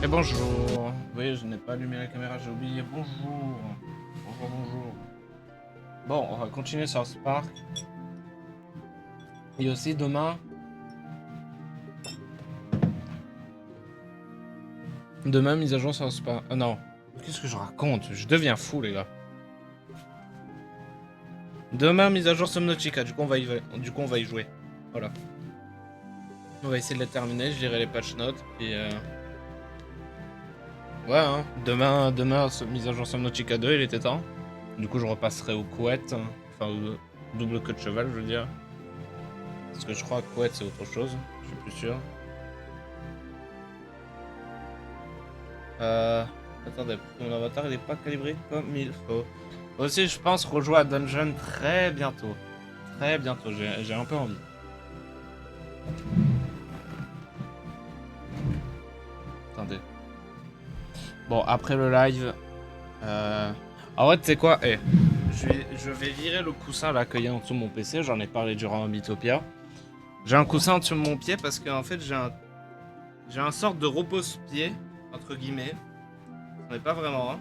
Et bonjour. Oui, je n'ai pas allumé la caméra, j'ai oublié. Bonjour. Bonjour, bonjour. Bon, on va continuer sur Spark. Et aussi demain. Demain, mise à jour sur Spark. Ah non. Qu'est-ce que je raconte? Je deviens fou, les gars. Demain, mise à jour Subnautica. Du coup, on va y jouer. Voilà. On va essayer de la terminer. Je lirai les patch notes. Et ouais, hein. Demain, mise à jour Subnautica 2, il était temps. Du coup, je repasserai aux couettes. Enfin, au double queue de cheval, je veux dire. Parce que je crois que couette, c'est autre chose. Je suis plus sûr. Attendez, mon avatar, il est pas calibré comme il faut. Aussi, je pense rejouer à Dungeon très bientôt. très bientôt, j'ai un peu envie. Attendez. Bon, après le live... En vrai, tu sais quoi, je vais virer le coussin là qu'il y a en dessous de mon PC, j'en ai parlé durant Mythopia. J'ai un coussin en dessous de mon pied parce qu'en fait j'ai un sorte de repose-pied, entre guillemets. Ce n'est pas vraiment, hein.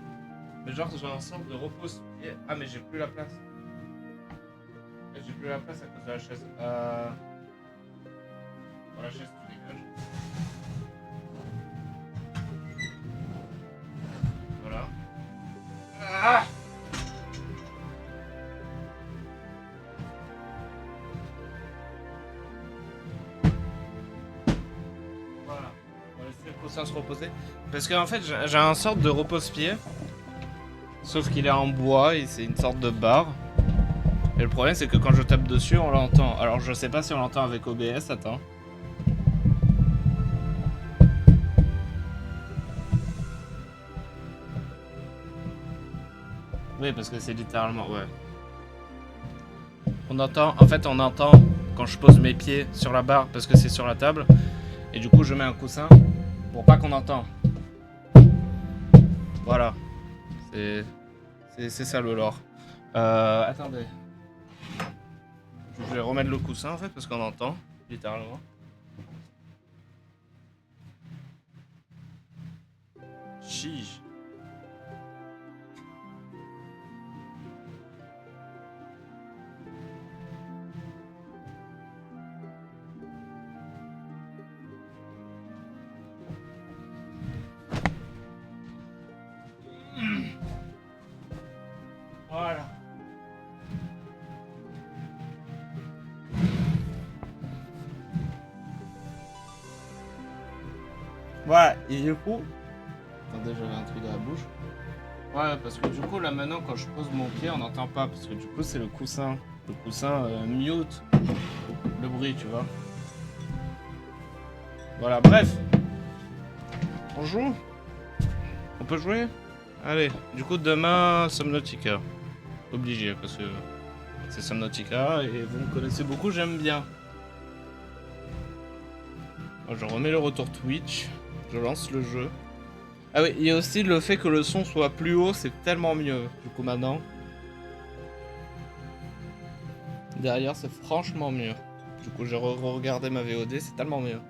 Mais genre j'ai un sorte de repose-pied. Ah mais j'ai plus la place. J'ai plus la place à cause de la chaise. Bon, la chaise tu dégages. Voilà. Ah, voilà. On va laisser le coussin se reposer. Parce qu'en fait j'ai un sorte de repose-pied. Sauf qu'il est en bois et c'est une sorte de barre. Et le problème c'est que quand je tape dessus on l'entend. Alors je sais pas si on l'entend avec OBS, attends. Oui parce que c'est littéralement, ouais. On entend, en fait on entend quand je pose mes pieds sur la barre parce que c'est sur la table. Et du coup je mets un coussin pour pas qu'on entend. Voilà. C'est ça le lore. Attendez. Je vais remettre le coussin en fait parce qu'on entend, littéralement. Chiche. Voilà. Voilà, et du coup... Attendez, j'avais un truc dans la bouche. Ouais, parce que du coup, là maintenant, quand je pose mon pied, on n'entend pas. Parce que du coup, c'est le coussin. Le coussin mute le bruit, tu vois. Voilà, bref. On joue? On peut jouer? Allez, du coup, demain, Subnautica. Obligé, parce que c'est Subnautica et vous me connaissez beaucoup, j'aime bien. Alors, je remets le retour Twitch. Je lance le jeu. Ah oui, il y a aussi le fait que le son soit plus haut, c'est tellement mieux. Du coup, maintenant. Derrière, c'est franchement mieux. Du coup, j'ai regardé ma VOD, c'est tellement mieux.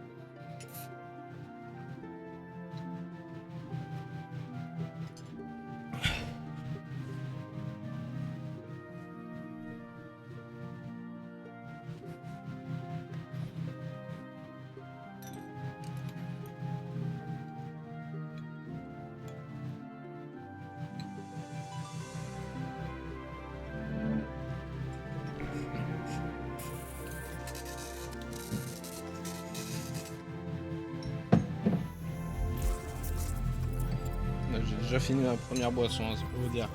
J'ai déjà fini ma première boisson, hein, c'est pour vous dire.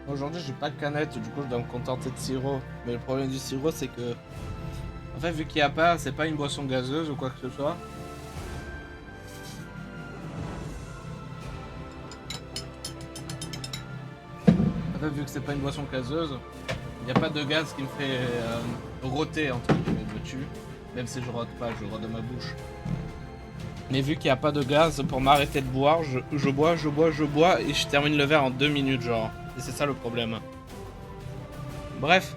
Aujourd'hui, j'ai pas de canette, du coup, je dois me contenter de sirop. Mais le problème du sirop, c'est que... En fait, vu qu'il n'y a pas, c'est pas une boisson gazeuse ou quoi que ce soit. En fait, vu que c'est pas une boisson gazeuse, il n'y a pas de gaz qui me fait roter, entre guillemets, dessus. Même si je rote pas, je rote de ma bouche. Mais vu qu'il n'y a pas de gaz, pour m'arrêter de boire, je bois et je termine le verre en 2 minutes, genre. Et c'est ça le problème. Bref.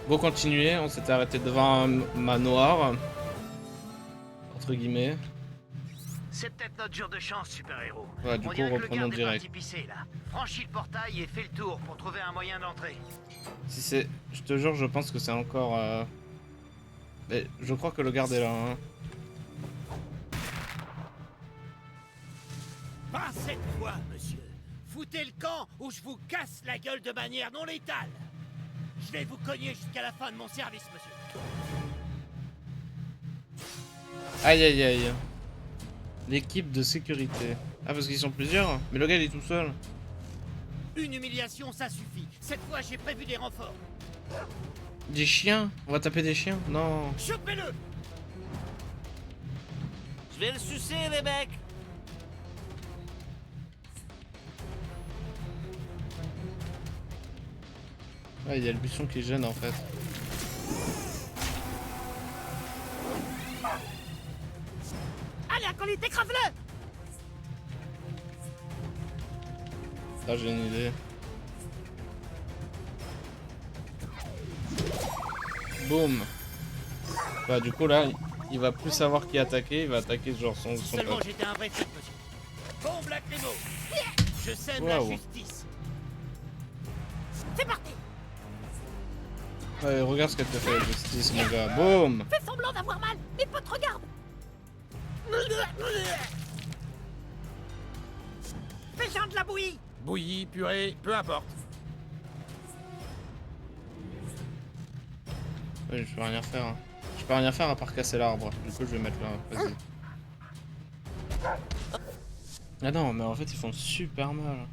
Bon, continuer, on s'était arrêté devant un manoir. Entre guillemets. C'est peut-être notre jour de chance, super-héros. Ouais, du coup, reprenons direct. Pisser, là. Franchis le portail et fais le tour pour trouver un moyen d'entrer. Si c'est... Je te jure, je pense que c'est encore... Mais je crois que le garde est là, hein. Pas cette fois, monsieur. Foutez le camp ou je vous casse la gueule de manière non létale. Je vais vous cogner jusqu'à la fin de mon service, monsieur. Aïe aïe aïe. L'équipe de sécurité. Ah, parce qu'ils sont plusieurs? Mais le gars, il est tout seul. Une humiliation, ça suffit. Cette fois, j'ai prévu des renforts. Des chiens? On va taper des chiens? Non. Chopez-le! Je vais le sucer, les mecs! Ah, il y a le buisson qui gêne en fait. Allez, acolyte, écrase-le! Ah, j'ai une idée. Boum. Bah du coup là, il va plus savoir qui attaquer, il va attaquer genre son Seulement pote. j'étais un vrai flic, monsieur. Bombe lacrymo. Je sème Wow. la justice. C'est parti. Ouais, regarde ce qu'elle te fait la justice mon gars. Boum. Fais semblant d'avoir mal. Mes potes regardent. Fais genre de la bouillie. Bouillie, purée, peu importe. Ouais, je peux rien faire. Hein. Je peux rien faire à part casser l'arbre. Du coup je vais mettre là. Vas-y. Ah non mais en fait ils font super mal.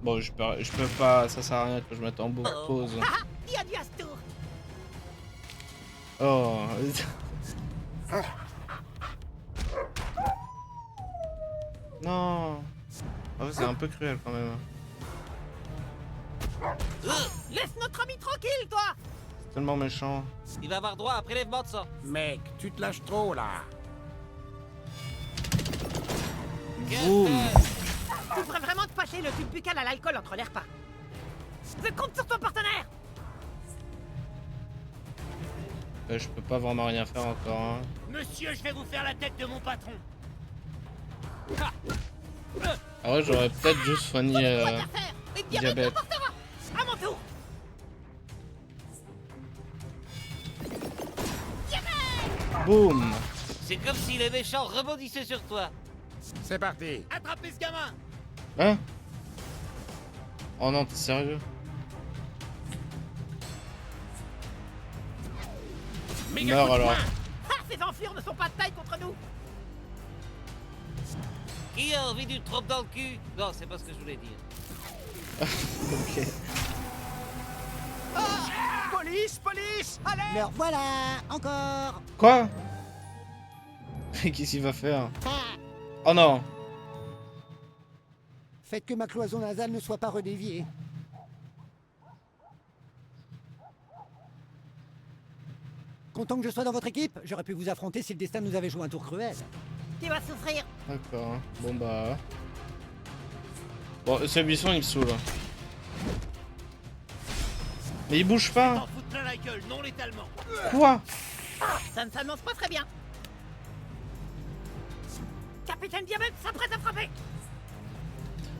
Bon je peux pas, ça sert à rien que je mette en pause. Il a dû à ce tour. Oh. Non. En fait c'est un peu cruel quand même. Laisse notre ami tranquille, toi. C'est tellement méchant. Il va avoir droit à un prélèvement de sang. Mec, tu te lâches trop là. Boum. Tu devrais vraiment te passer le tube buccal à l'alcool entre les repas. Je compte sur ton partenaire. Je peux pas vraiment rien faire encore. Hein. Monsieur, je vais vous faire la tête de mon patron. Ah ouais j'aurais peut-être juste soigné diabète. À mon tour. Boum. C'est comme si les méchants rebondissaient sur toi. C'est parti. Attrapez ce gamin. Hein? Oh non, t'es sérieux? Méga Meurs coup de alors. poing. Ah, ces enflures ne sont pas de taille contre nous. Qui a envie d'une trompe dans le cul? Non, c'est pas ce que je voulais dire. Ok. Police, police, allez. Mais voilà, encore. Quoi? Qu'est-ce qu'il va faire? Oh non! Faites que ma cloison nasale ne soit pas redéviée. Content que je sois dans votre équipe, j'aurais pu vous affronter si le destin nous avait joué un tour cruel. Tu vas souffrir. D'accord. Bon bah... Bon, ce buisson il me saoule. Mais il bouge pas! T'en fous plein la gueule, non létalement. Quoi? Ça ne s'annonce pas très bien. Capitaine Diabète s'apprête à frapper.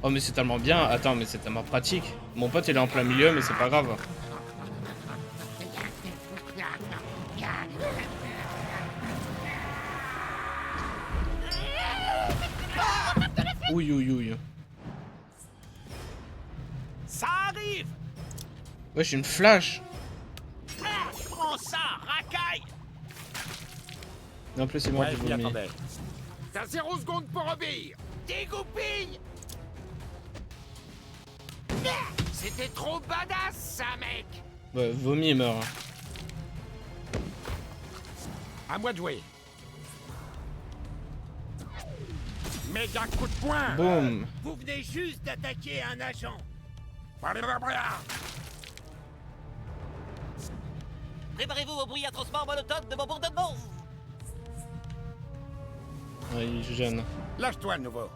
Oh mais c'est tellement bien. Attends mais c'est tellement pratique. Mon pote il est en plein milieu mais c'est pas grave. Ouille ouille ouille. Ça arrive. Wesh une flash. Prends ça, racaille. Et en plus c'est moi Ouais, qui je vous m'y le mets. attendais. T'as 0 secondes pour obéir. Dégoupille. C'était trop badass, ça, mec. Ouais, vomi et meurt. À moi de jouer. Méga coup de poing. Boum. Vous venez juste d'attaquer un agent. Préparez-vous au bruit atrocement monotone de mon bourdonnement. Ouais, il gêne. Lâche-toi, le nouveau.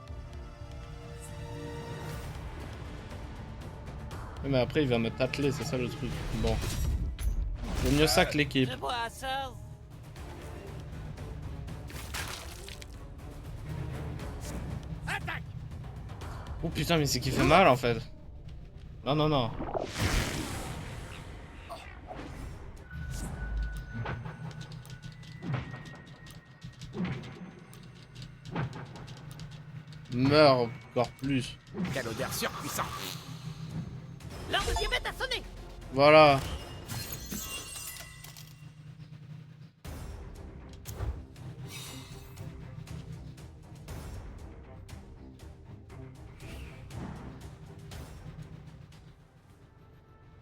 Ouais, mais après il va me tâteler, c'est ça le truc. Bon. Vaut mieux ça que l'équipe. Je bois ça. Attaque. Oh putain mais c'est qui fait mal en fait. Non non non. Meurs encore plus. Quelle odeur surpuissante. L'heure de Diabète a sonné. Voilà.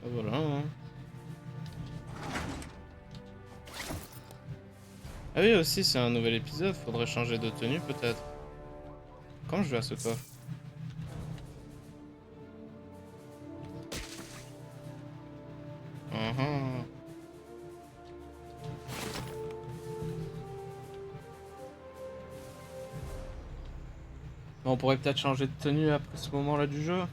Et voilà. Hein. Ah oui aussi c'est un nouvel épisode, faudrait changer de tenue peut-être. Quand je vais à ce coffre? Mhm. Bon, on pourrait peut-être changer de tenue après ce moment-là du jeu.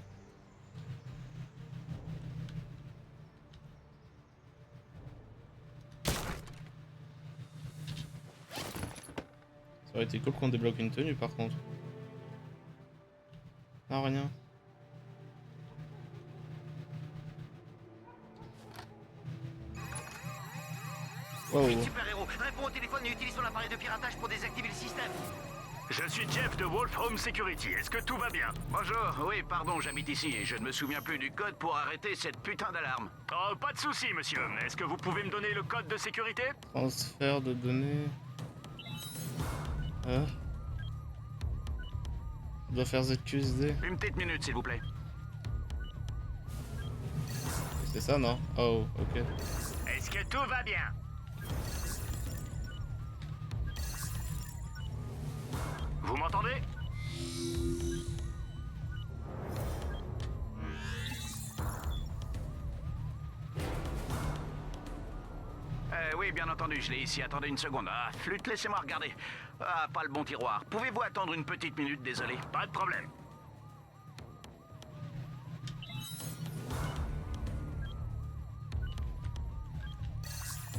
Ça aurait été cool qu'on débloque une tenue par contre. Ah, rien. Wow. Super-héros, réponds au téléphone et utilise ton appareil de piratage pour désactiver le système. Je suis Jeff de Wolfram Security. Est-ce que tout va bien? Bonjour, oui, pardon, j'habite ici et je ne me souviens plus du code pour arrêter cette putain d'alarme. Oh, pas de souci, monsieur. Est-ce que vous pouvez me donner le code de sécurité? Transfert de données. Ah. On doit faire ZQSD. Une petite minute, s'il vous plaît. C'est ça, non? Oh, ok. Est-ce que tout va bien? Vous m'entendez? Oui, bien entendu, je l'ai ici. Attendez une seconde. Ah, flûte, laissez-moi regarder. Ah, pas le bon tiroir. Pouvez-vous attendre une petite minute, désolé? Pas de problème.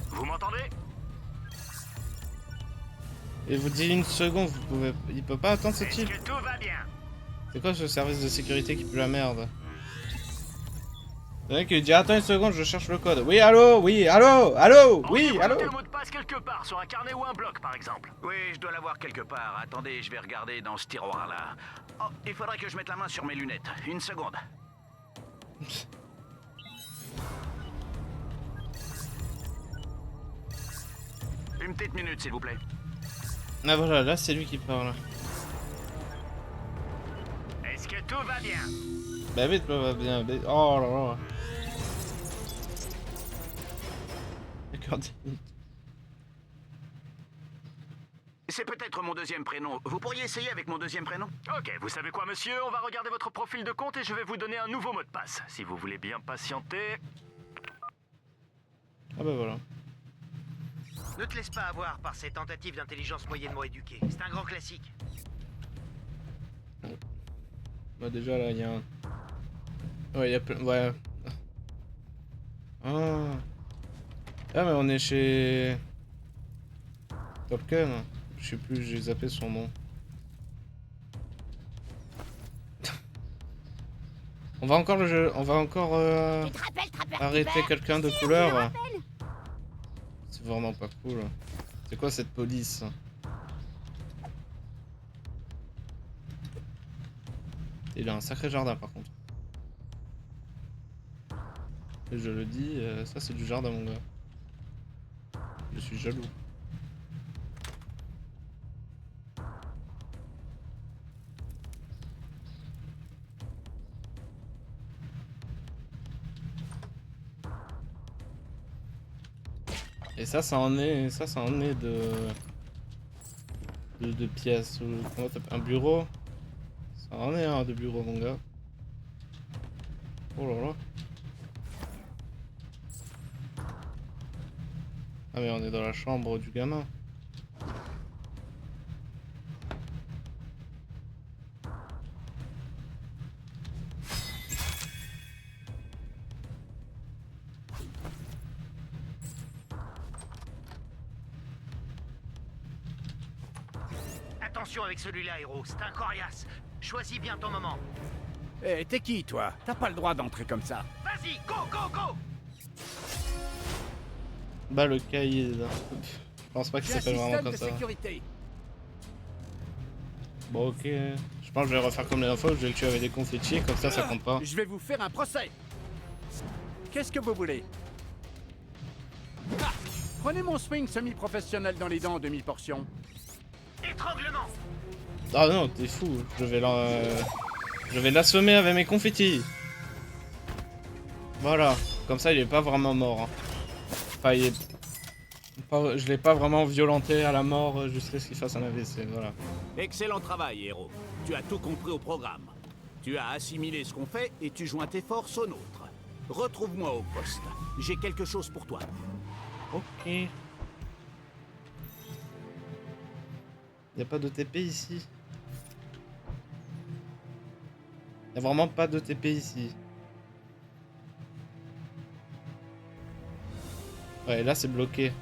Vous m'entendez? Et vous dites une seconde, vous pouvez... Il peut pas attendre ce Est-ce type? que tout va bien? C'est quoi ce service de sécurité qui pue la merde? Le mec il dit attends une seconde, je cherche le code. Oui, allô? Oui, allô? Allô? Oui, Auriez-vous allô? noté le mot de passe quelque part, sur un carnet ou un bloc, par exemple? Oui, je dois l'avoir quelque part. Attendez, je vais regarder dans ce tiroir-là. Oh, il faudrait que je mette la main sur mes lunettes. Une seconde. Une petite minute, s'il vous plaît. Ah voilà, là c'est lui qui parle. Est-ce que tout va bien? Bah vite, va bien. Oh là là. D'accord. C'est peut-être mon deuxième prénom. Vous pourriez essayer avec mon deuxième prénom? Ok, vous savez quoi, monsieur? On va regarder votre profil de compte et je vais vous donner un nouveau mot de passe. Si vous voulez bien patienter... Ah bah voilà. Ne te laisse pas avoir par ces tentatives d'intelligence moyennement éduquée. C'est un grand classique. Bah déjà là il y a un... Ouais, il y a plein... Ouais. Ah. Ah mais on est chez... Tolkien. Je sais plus, j'ai zappé son nom. On va encore le jeu... On va encore arrêter quelqu'un de couleur. C'est vraiment pas cool. C'est quoi cette police? Il a un sacré jardin par contre. Et je le dis, ça c'est du jardin mon gars. Je suis jaloux. Et ça en est, ça en est de pièces. Comment t'appelles? Un bureau? Ça en est un de bureau mon gars. Oh là là. Ah mais on est dans la chambre du gamin. Attention avec celui-là, héros. C'est un coriace. Choisis bien ton moment. Eh, t'es qui, toi? T'as pas le droit d'entrer comme ça. Vas-y, go, go, go! Bah le cahier là. Je pense pas qu'il J'ai un s'appelle vraiment système comme de ça. sécurité. Bon ok. Je pense que je vais refaire comme la dernière fois, je vais le tuer avec des confettis, comme ça compte pas. Je vais vous faire un procès. Qu'est-ce que vous voulez? Ah, prenez mon swing semi-professionnel dans les dents en demi-portion. Étranglement! Ah non, t'es fou, je vais l'assommer avec mes confettis. Voilà, comme ça il est pas vraiment mort. Hein. Enfin, il est... je l'ai pas vraiment violenté à la mort jusqu'à ce qu'il fasse un AVC, voilà. Excellent travail, héros. Tu as tout compris au programme. Tu as assimilé ce qu'on fait et tu joins tes forces aux nôtres. Retrouve-moi au poste. J'ai quelque chose pour toi. Ok. Y a pas d'OTP ici. Y a vraiment pas d'OTP ici. Ouais, là c'est bloqué.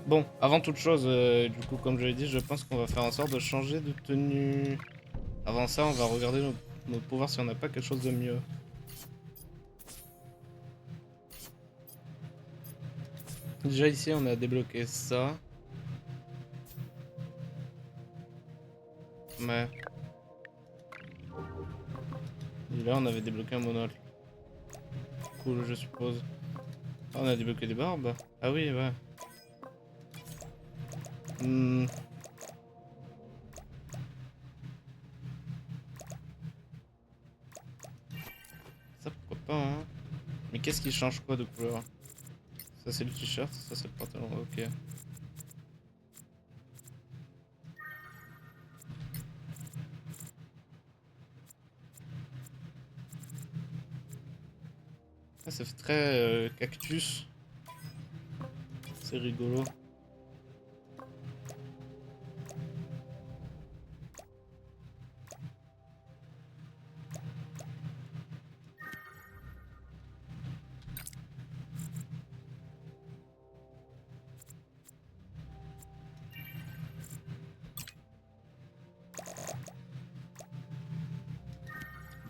Bon, avant toute chose, du coup, comme je l'ai dit, je pense qu'on va faire en sorte de changer de tenue. Avant ça, on va regarder nos pouvoirs si on n'a pas quelque chose de mieux. Déjà ici, on a débloqué ça. Ouais. Et là, on avait débloqué un monocle. Cool, je suppose. Ah, on a débloqué des barbes. Ah oui, ouais. Ça, pourquoi pas, hein. Mais qu'est-ce qui change quoi de couleur? Ça, c'est le t-shirt, ça, c'est le pantalon. Ok. Ah, ça fait très cactus. C'est rigolo.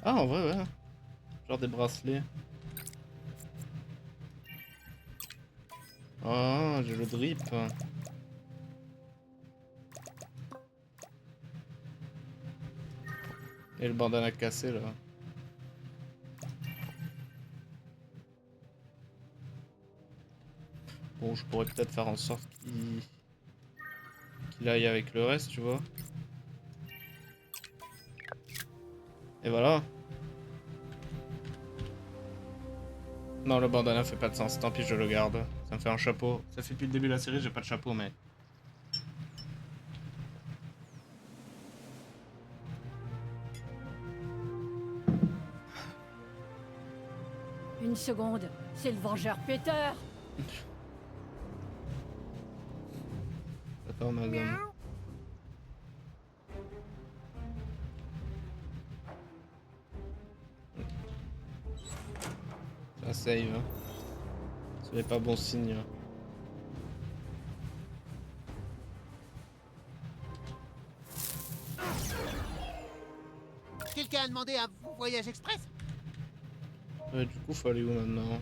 Ah, en vrai, ouais. Genre des bracelets. Ah, j'ai le drip. Et le bandana cassé là. Bon, je pourrais peut-être faire en sorte qu'il aille avec le reste, tu vois. Et voilà. Non, le bandana fait pas de sens, tant pis, je le garde. Ça me fait un chapeau. Ça fait depuis le début de la série, j'ai pas de chapeau, mais... Une seconde, c'est le vengeur Peter. D'accord, madame. Ça save. Hein. Ce n'est pas bon signe. Quelqu'un a demandé un voyage express? Ouais, du coup, faut aller où maintenant?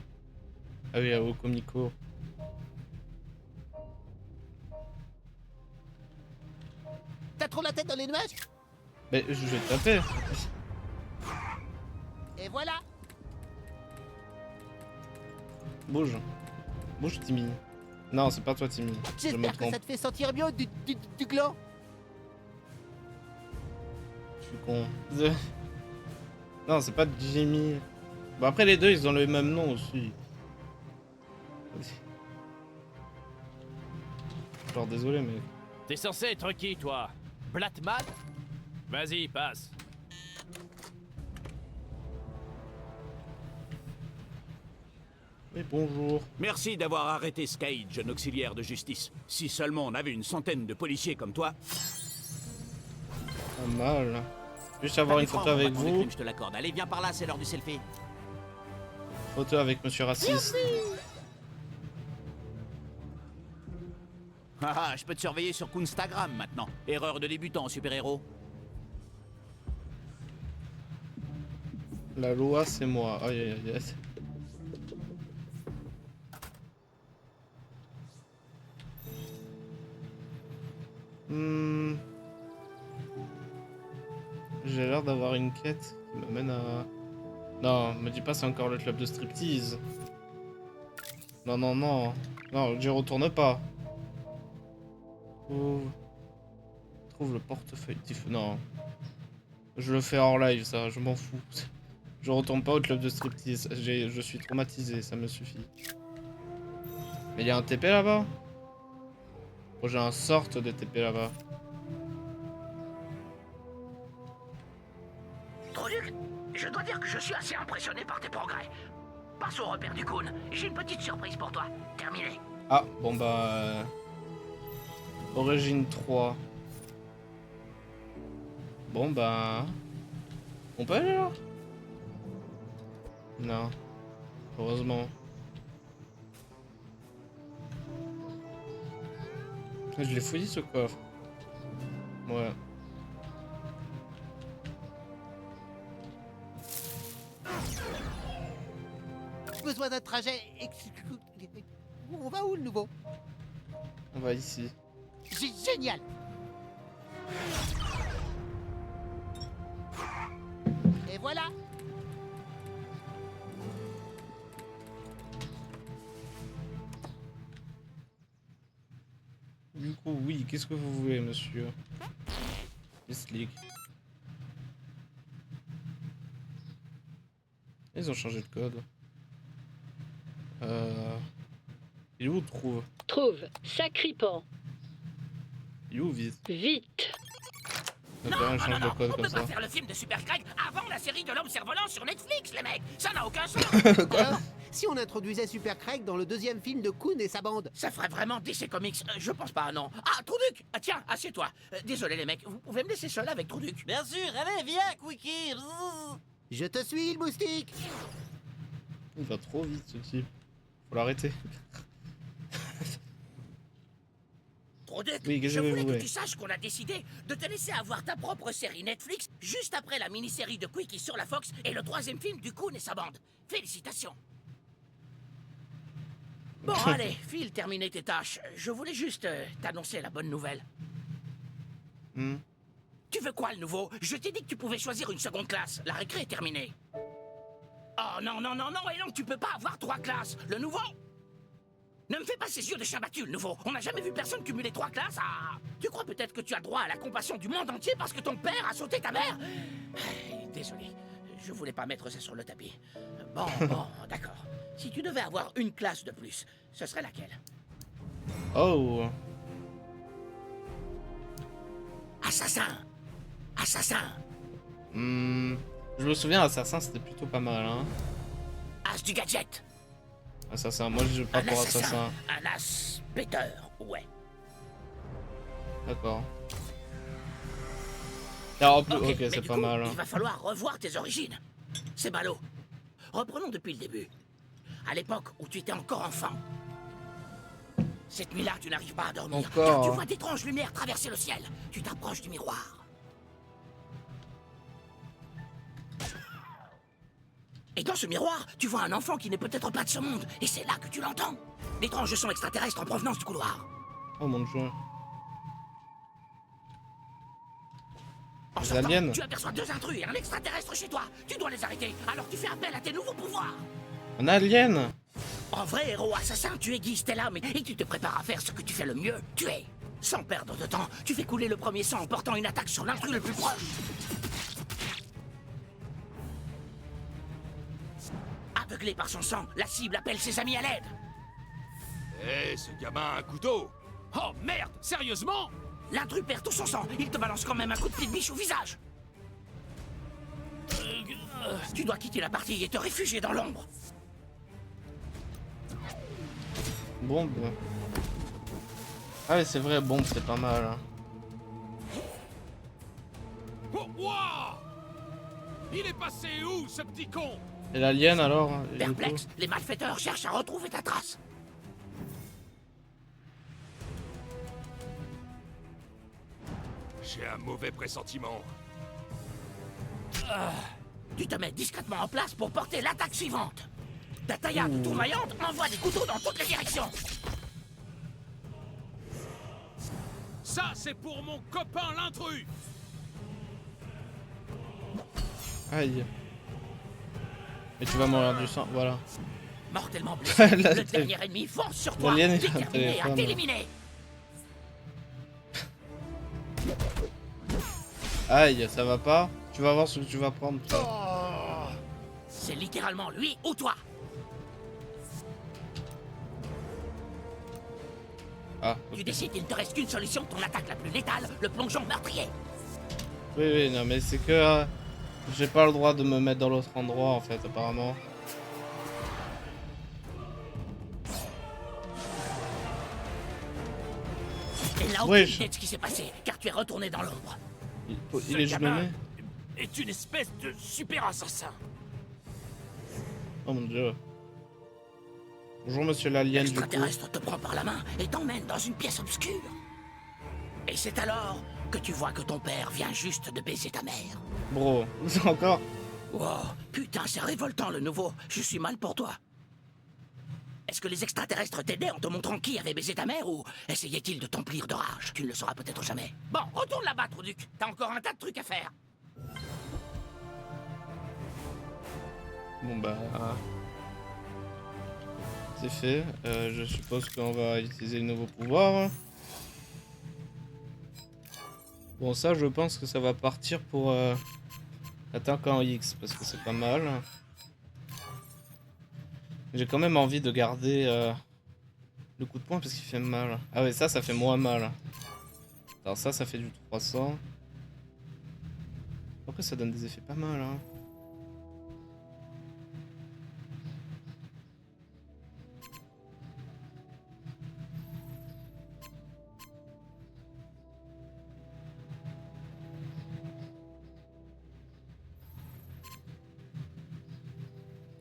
Ah oui, à Okomiko. T'as trop la tête dans les nuages? Mais je vais taper. Et voilà. Bouge. Bouge, Timmy. Non, c'est pas toi, Timmy. Je me J'espère que trompe. ça te fait sentir mieux du gland. Je suis con. Non, c'est pas Jimmy. Bon, après, les deux, ils ont le même nom aussi. Genre, désolé, mais... T'es censé être qui, toi? Blatman? Vas-y, passe. Mais bonjour. Merci d'avoir arrêté Sky, jeune auxiliaire de justice. Si seulement on avait une centaine de policiers comme toi... Pas mal. Juste avoir une photo avec vous. Je te l'accorde. Allez, viens par là, c'est l'heure du selfie. Photo avec Monsieur Raciste. Ah, je peux te surveiller sur Instagram maintenant. Erreur de débutant, super-héros. La loi, c'est moi. Aïe, aïe, aïe, aïe. J'ai l'air d'avoir une quête qui m'amène à... Non, me dis pas c'est encore le club de striptease. Non, non, non. Non, j'y retourne pas. Trouve le portefeuille. Non. Je le fais hors live, ça, je m'en fous. Je retourne pas au club de striptease. Je suis traumatisé, ça me suffit. Mais il y a un TP là-bas? Oh, j'ai un sorte de TP là-bas. Trop duc, je dois dire que je suis assez impressionné par tes progrès. Passe au repère du Coon. J'ai une petite surprise pour toi. Terminé. Ah, bon bah... Origine 3. Bon bah... On peut aller là? Non. Heureusement. Je l'ai fouillé ce coffre. Ouais. Besoin d'un trajet. On va où le nouveau? On va ici. Génial. Et voilà. Du coup, oui, qu'est-ce que vous voulez, monsieur? Miss League. Ils ont changé de code. Il est où trouve? Trouve sacripant. Il est où vite? Vite. D'accord, il change de code On comme peut pas ça. faire le film de Super Craig avant la série de l'homme cerf-volant sur Netflix, les mecs. Ça n'a aucun sens. Alors, si on introduisait Super Craig dans le deuxième film de Coon et sa bande? Ça ferait vraiment DC Comics. Je pense pas, non. Ah, Trouduc. Ah tiens, assieds-toi. Désolé, les mecs. Vous pouvez me laisser seul avec Trouduc? Bien sûr, allez, viens, Quickie. Je te suis, le moustique. Il va trop vite, ce type. Faut l'arrêter. Trouduc, Oui, qu'est-ce je que vous voulais que voulez? tu saches qu'on a décidé de te laisser avoir ta propre série Netflix juste après la mini-série de Quickie sur la Fox et le troisième film du Coon et sa bande. Félicitations. Bon, allez, file terminer tes tâches. Je voulais juste t'annoncer la bonne nouvelle. Hmm. Tu veux quoi, le nouveau? Je t'ai dit que tu pouvais choisir une seconde classe. La récré est terminée. Oh non, non, non, non, et non, tu peux pas avoir 3 classes. Le nouveau? Ne me fais pas ces yeux de chien battu, le nouveau. On n'a jamais vu personne cumuler 3 classes. Ah, tu crois peut-être que tu as droit à la compassion du monde entier parce que ton père a sauté ta mère? Désolé, je voulais pas mettre ça sur le tapis. Bon, d'accord. Si tu devais avoir une classe de plus, ce serait laquelle? Oh. Assassin. Assassin. Hmm. Je me souviens, Assassin, c'était plutôt pas mal, hein. As du gadget. Assassin, moi je pas Un pour assassin. Assassin. Un as péteur, ouais. D'accord. Ah, en plus, ok, mais c'est du pas coup, mal. Hein. Il va falloir revoir tes origines. C'est ballot. Reprenons depuis le début. À l'époque où tu étais encore enfant. Cette nuit-là, tu n'arrives pas à dormir. Encore, Car tu hein. vois d'étranges lumières traverser le ciel. Tu t'approches du miroir. Et dans ce miroir, tu vois un enfant qui n'est peut-être pas de ce monde. Et c'est là que tu l'entends. D'étranges sons extraterrestres en provenance du couloir. Oh mon dieu. En Des sortant, aliens. tu aperçois 2 intrus et un extraterrestre chez toi. Tu dois les arrêter. Alors tu fais appel à tes nouveaux pouvoirs. Un alien. En vrai héros assassin, tu aiguises tes lames et tu te prépares à faire ce que tu fais le mieux, tuer. Sans perdre de temps, tu fais couler le premier sang en portant une attaque sur l'intrus le plus proche. Aveuglé par son sang, la cible appelle ses amis à l'aide. Hé, ce gamin a un couteau. Oh merde, sérieusement? L'intrus perd tout son sang, il te balance quand même un coup de pied de biche au visage. Tu dois quitter la partie et te réfugier dans l'ombre. Bombe. Ah ouais, c'est vrai, bombe, c'est pas mal. Hein. Oh, ouah! Il est passé où, ce petit con? Et l'alien alors? Du coup Perplexe, les malfaiteurs cherchent à retrouver ta trace. J'ai un mauvais pressentiment. Tu te mets discrètement en place pour porter l'attaque suivante. Ta taillade tournoyante envoie des couteaux dans toutes les directions. Ça, c'est pour mon copain l'intrus. Aïe. Et tu vas mourir du sang, voilà. Mortellement blessé, Là, le t'es- dernier ennemi fonce sur toi, L'alien, il a un déterminé à téléphone. t'éliminer. Aïe, ça va pas? Tu vas voir ce que tu vas prendre. Toi. C'est littéralement lui ou toi. Ah, Tu ok. décides qu'il ne te reste qu'une solution, ton attaque la plus létale, le plongeon meurtrier. Oui, oui, non, mais c'est que... J'ai pas le droit de me mettre dans l'autre endroit en fait, apparemment. Et là, aucune Wesh. idée de ce qui s'est passé, car tu es retourné dans l'ombre. Il est genoné. est une espèce de super assassin. Oh mon dieu. Bonjour monsieur l'alien du coup. L'extraterrestre te prend par la main et t'emmène dans une pièce obscure. Et c'est alors que tu vois que ton père vient juste de baiser ta mère. Bro, c'est encore. Wow, putain, c'est révoltant le nouveau. Je suis mal pour toi. Est-ce que les extraterrestres t'aidaient en te montrant qui avait baisé ta mère ou essayaient-ils de t'emplir de rage? Tu ne le sauras peut-être jamais. Bon, retourne là-bas, Trouduc. T'as encore un tas de trucs à faire. Bon bah. C'est fait. Je suppose qu'on va utiliser le nouveau pouvoir. Bon, ça, je pense que ça va partir pour l'attaque en X parce que c'est pas mal. J'ai quand même envie de garder le coup de poing parce qu'il fait mal. Ah ouais, ça fait moins mal. Alors ça fait du 300. Après, ça donne des effets pas mal, hein.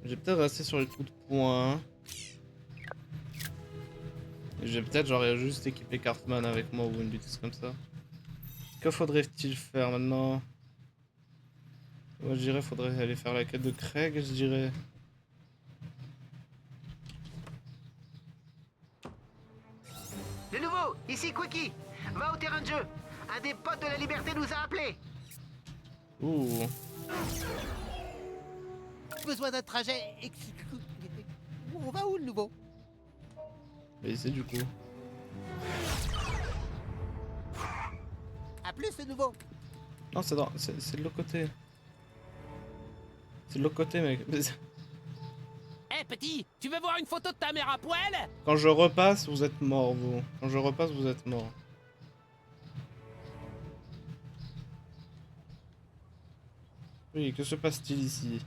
Je vais peut-être rester sur les coups de poing. J'ai peut-être genre juste équipé Cartman avec moi ou une bêtise comme ça. Que faudrait-il faire maintenant? Moi je dirais faudrait aller faire la quête de Craig, je dirais. Le nouveau, ici Quickie. Va au terrain de jeu. Un des potes de la liberté nous a appelés. Ouh. Besoin d'un trajet. On va où le nouveau? Mais ici du coup. À plus le nouveau. Non, c'est de l'autre côté. C'est de l'autre côté, mec. Hé petit, tu veux voir une photo de ta mère à poil? Quand je repasse, vous êtes mort, vous. Quand je repasse, vous êtes mort. Oui, que se passe-t-il ici?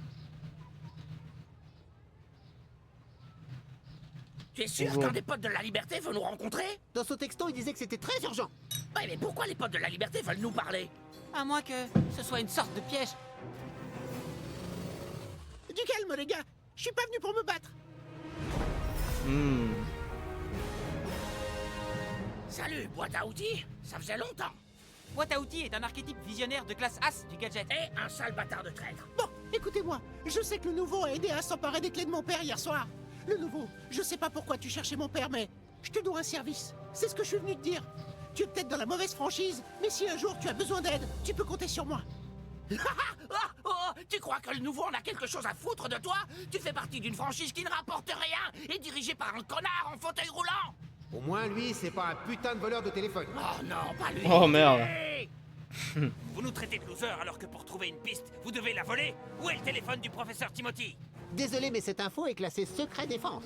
Tu es sûr Bonjour. qu'un des potes de la liberté veut nous rencontrer? Dans son texto, il disait que c'était très urgent. Ouais, mais pourquoi les potes de la liberté veulent nous parler? À moins que ce soit une sorte de piège. Du calme, les gars. Je suis pas venu pour me battre. Salut, boîte à outils. Ça faisait longtemps. Boîte à outils est un archétype visionnaire de classe As du gadget. Et un sale bâtard de traître. Bon, écoutez-moi. Je sais que le nouveau a aidé à s'emparer des clés de mon père hier soir. Le nouveau, je sais pas pourquoi tu cherchais mon père, mais je te dois un service. C'est ce que je suis venu te dire. Tu es peut-être dans la mauvaise franchise, mais si un jour tu as besoin d'aide, tu peux compter sur moi. Tu crois que le nouveau en a quelque chose à foutre de toi? Tu fais partie d'une franchise qui ne rapporte rien et dirigée par un connard en fauteuil roulant. Au moins, lui, c'est pas un putain de voleur de téléphone. Oh non, pas lui. Oh merde. Hey. Vous nous traitez de losers alors que pour trouver une piste, vous devez la voler? Où est le téléphone du professeur Timothy? Désolé, mais cette info est classée secret défense.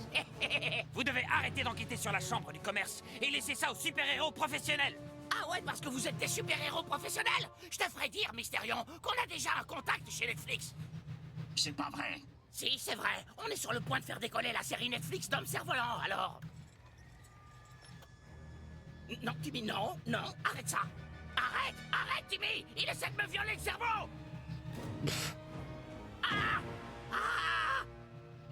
Vous devez arrêter d'enquêter sur la chambre du commerce et laisser ça aux super-héros professionnels. Ah ouais, parce que vous êtes des super-héros professionnels? Je te ferai dire, Mystérion, qu'on a déjà un contact chez Netflix. C'est pas vrai. Si, c'est vrai. On est sur le point de faire décoller la série Netflix d'Homme Cerf-Volant, alors... Non, Timmy, non, non, arrête ça. Arrête, Timmy. Il essaie de me violer le cerveau.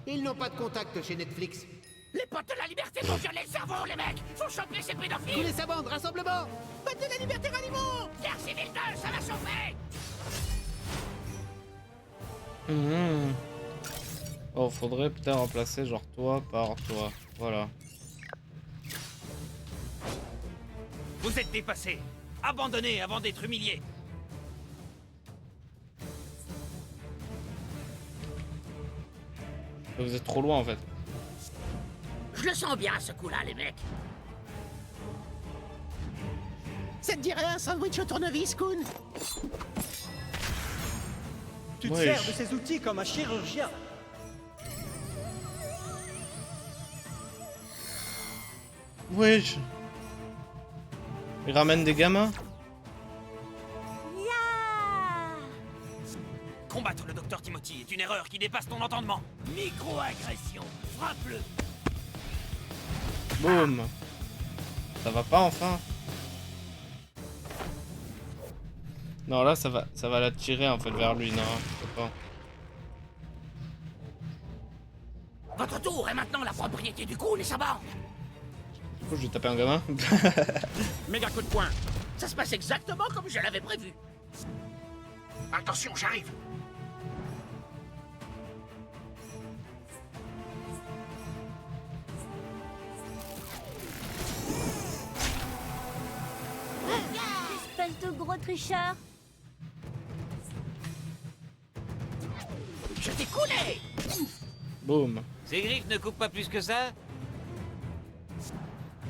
Ils n'ont pas de contact chez Netflix. Les potes de la liberté vont violer le cerveau, les mecs. Faut choper ces pédophiles. Tous les savantes, rassemblement. Potes de la liberté, ranimaux. Guerre civile 2, ça va chauffer. Oh, faudrait peut-être remplacer genre toi par toi. Voilà. Vous êtes dépassés. Abandonnez avant d'être humiliés. Vous êtes trop loin en fait. Je le sens bien, ce coup-là, les mecs. Ça te dirait un sandwich au tournevis, Kuhn? Tu te sers de ces outils comme un chirurgien. Wesh. Il ramène des gamins. ressenti est une erreur qui dépasse ton entendement. Micro-agression. Frappe-le. Boum. Ça va pas enfin? Non, là ça va l'attirer en fait vers lui, non, je sais pas. Votre tour est maintenant la propriété du Kun et sa bande. Du coup, je vais taper un gamin. Méga coup de poing. Ça se passe exactement comme je l'avais prévu. Attention, j'arrive. Espèce de gros tricheur. Je t'ai coulé. Boum. Ces griffes ne coupent pas plus que ça?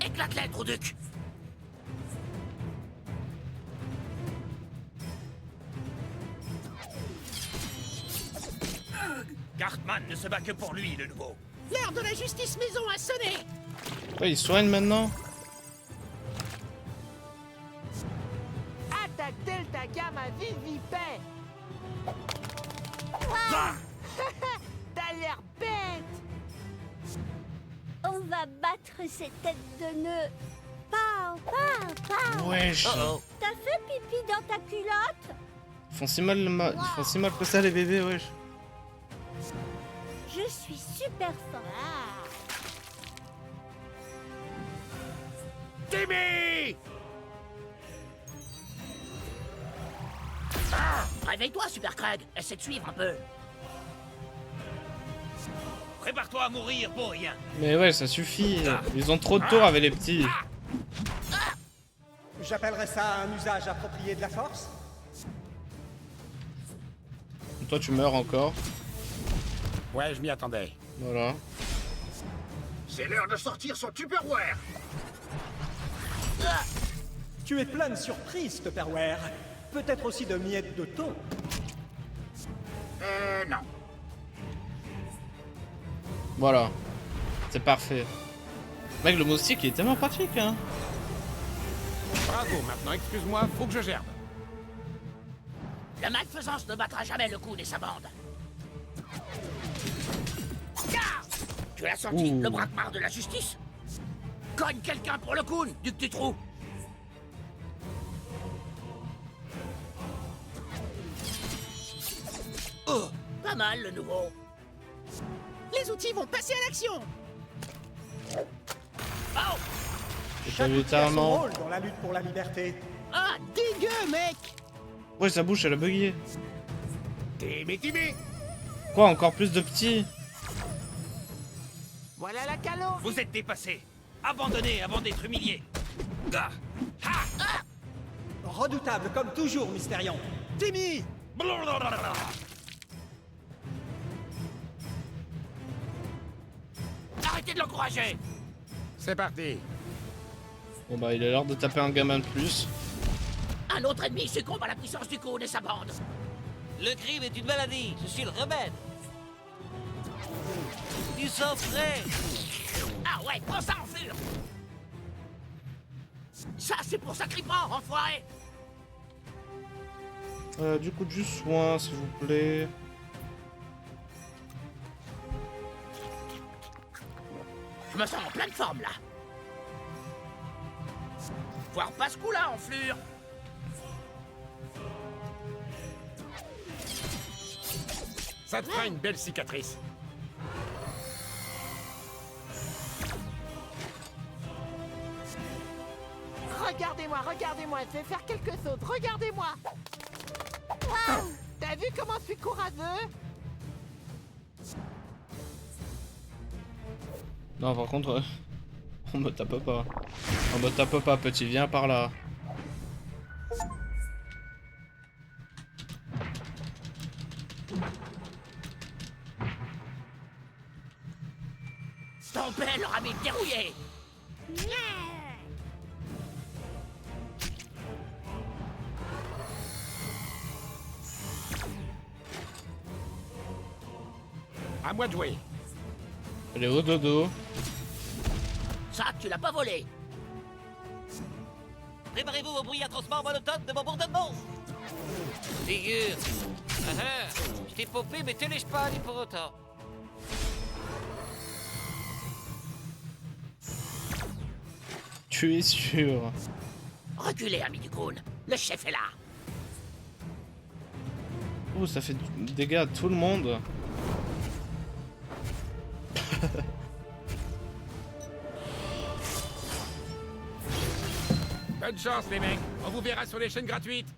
Éclate-les, Trouduc. Cartman ne se bat que pour lui, le nouveau. L'heure de la justice maison a sonné. Ouais, il soigne maintenant. Attaque Delta Gamma Vivipet. T'as l'air bête. On va battre ces têtes de nœud. Pow, pow, pow. Wesh. T'as fait pipi dans ta culotte? Ils font si mal que ça les bébés, wesh. Je suis super fort. Timmy! Réveille-toi, Super Craig. Essaie de suivre un peu. Prépare-toi à mourir pour rien. Mais ouais, ça suffit. Ils ont trop de tours avec les petits. J'appellerais ça un usage approprié de la force. Toi, tu meurs encore. Ouais, je m'y attendais. Voilà. C'est l'heure de sortir son Tupperware. Tu es plein de surprises, Tupperware. Peut-être aussi de miettes de thon. Non. Voilà. C'est parfait. Mec, le moustique, il est tellement pratique, hein. Bravo, maintenant, excuse-moi, faut que je gerbe. La malfaisance ne battra jamais le Kun et sa bande. Tu l'as senti, Ouh. le braquemar de la justice? Cogne quelqu'un pour le Kun, Duc du Trou. Oh, pas mal, le nouveau. Les outils vont passer à l'action. Oh! C'est Chaque outil a son littéralement. rôle dans la lutte pour la liberté. Ah, dégueu, mec. Ouais, sa bouche, elle a bugué. Timmy! Quoi, encore plus de petits? Voilà la calo. Vous êtes dépassés. Abandonnez avant d'être humiliés. Ah. Redoutable comme toujours, Mystérion. Timmy. Blablabla. Arrêtez de l'encourager! C'est parti. Bon bah, il a l'air de taper un gamin de plus. Un autre ennemi succombe à la puissance du Kun et sa bande. Le crime est une maladie, je suis le remède. Du sang frais. Ah ouais, prends ça en fur! Ça, c'est pour sacripant, enfoiré! Du coup, du soin, s'il vous plaît. Je me sens en pleine forme, là. Voir pas ce coup-là, enflure. Ça te fera une belle cicatrice. Regardez-moi, je vais faire quelques sautes, regardez-moi. T'as vu comment je suis courageux? Non, par contre, on me tape pas. On me tape pas, petit, viens par là. Ton père leur a mis dérouillé. À moi de jouer. Elle est au dodo. Ça, tu l'as pas volé. Préparez-vous au bruit atrocement monotone de mon bourdonnement. Figure. Je t'ai popé, mais te lèche pas, ni pour autant. Tu es sûr? Reculez, ami du Goon. Le chef est là. Oh, ça fait du dégâts à tout le monde. Bonne chance, les mecs. On vous verra sur les chaînes gratuites.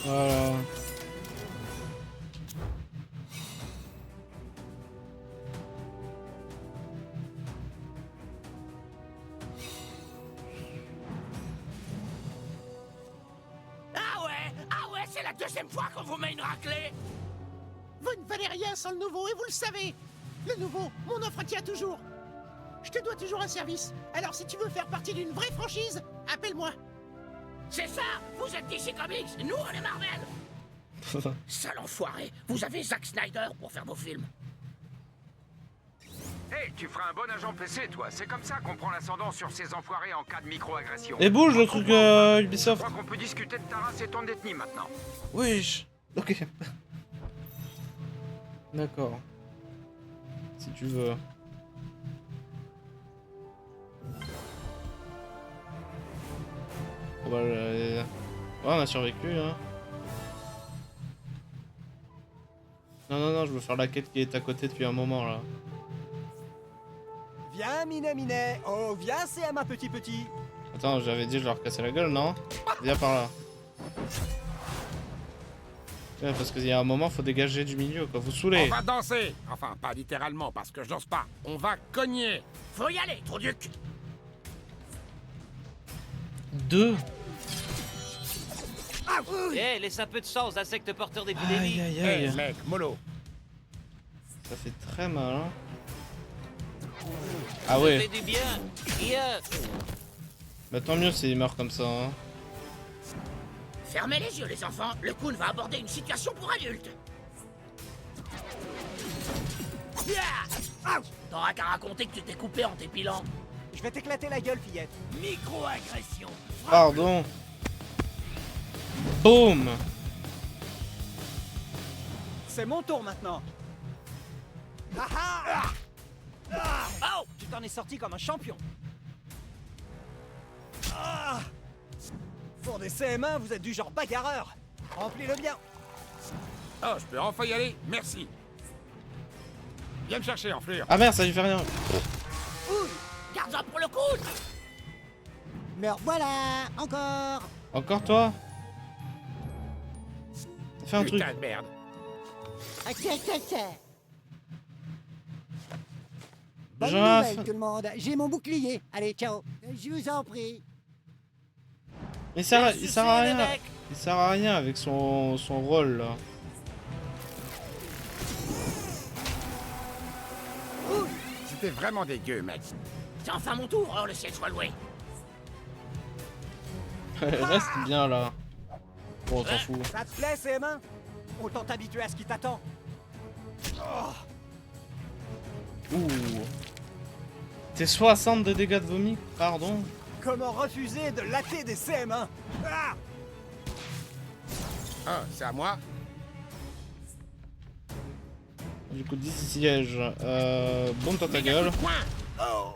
Voilà. Ah ouais, c'est la deuxième fois qu'on vous met une raclée. Vous ne valez rien sans le nouveau et vous le savez. Le nouveau, mon offre tient toujours. Je te dois toujours un service. Alors si tu veux faire partie d'une vraie franchise, appelle-moi. C'est ça. Vous êtes DC Comics, nous on est Marvel. Sale enfoiré, vous avez Zack Snyder pour faire vos films. Hey, tu feras un bon agent PC, toi. C'est comme ça qu'on prend l'ascendant sur ces enfoirés en cas de micro-agression. Et bouge le truc Ubisoft. Je crois qu'on peut discuter de ta race et ton ethnie maintenant. Oui. Ok. D'accord. Si tu veux. Oh bah, ouais, on a survécu, hein. Non, je veux faire la quête qui est à côté depuis un moment, là. Viens, Minet. Oh, viens, c'est ma petit. Attends, j'avais dit je leur cassais la gueule, non? Viens par là. Ouais, parce qu'il y a un moment, faut dégager du milieu, quoi. Vous saoulez. On va danser. Enfin, pas littéralement, parce que je danse pas. On va cogner. Faut y aller, Trouduc. 2. Eh, laisse un peu de sang aux insectes porteurs d'épidémie. Aïe. Hey, mec, mollo. Ça fait très mal, hein. Ah ouais. Ça fait du bien. Bien. Bah tant mieux s'il meurt comme ça, hein. Fermez les yeux, les enfants. Le Goon va aborder une situation pour adultes. T'auras qu'à raconter que tu t'es coupé en t'épilant. Je vais t'éclater la gueule, fillette. Micro-agression. Pardon. Boum. C'est mon tour maintenant. Oh, tu t'en es sorti comme un champion. Pour des CM1, vous êtes du genre bagarreur. Remplis-le bien. Oh, je peux enfin y aller. Merci. Viens me chercher, enflure. Ah merde, ça lui fait rien. Garde-en pour le Goon. Mais voilà, encore. Encore toi? Fais un truc. Putain de merde. Bonne Giraffe. nouvelle, tout le monde. J'ai mon bouclier. Allez, ciao. Je vous en prie. Mais il sert à rien. Il sert à rien avec son rôle là. C'était vraiment dégueu, mec. C'est enfin mon tour. Oh, le ciel soit loué. Reste bien là. Bon, on s'en fout. Ça te plaît, CM1? Autant t'habituer à ce qui t'attend. Ouh. T'es 60 de dégâts de vomi, pardon. Comment refuser de latter des CM1? Ah, c'est à moi. Du coup, 10 sièges. Bon, toi ta gueule. Oh,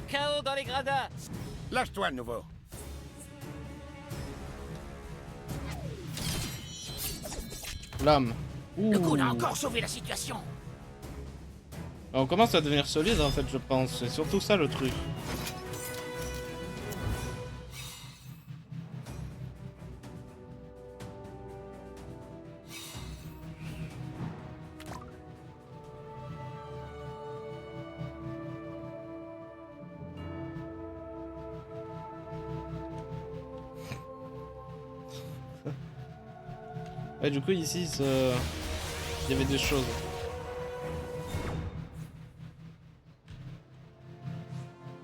chaos dans les gradins. Lâche-toi, le nouveau. Lame. Ouh. Le Goon a encore sauvé la situation. On commence à devenir solide en fait, je pense. C'est surtout ça le truc. Ouais, du coup, ici, il y avait des choses.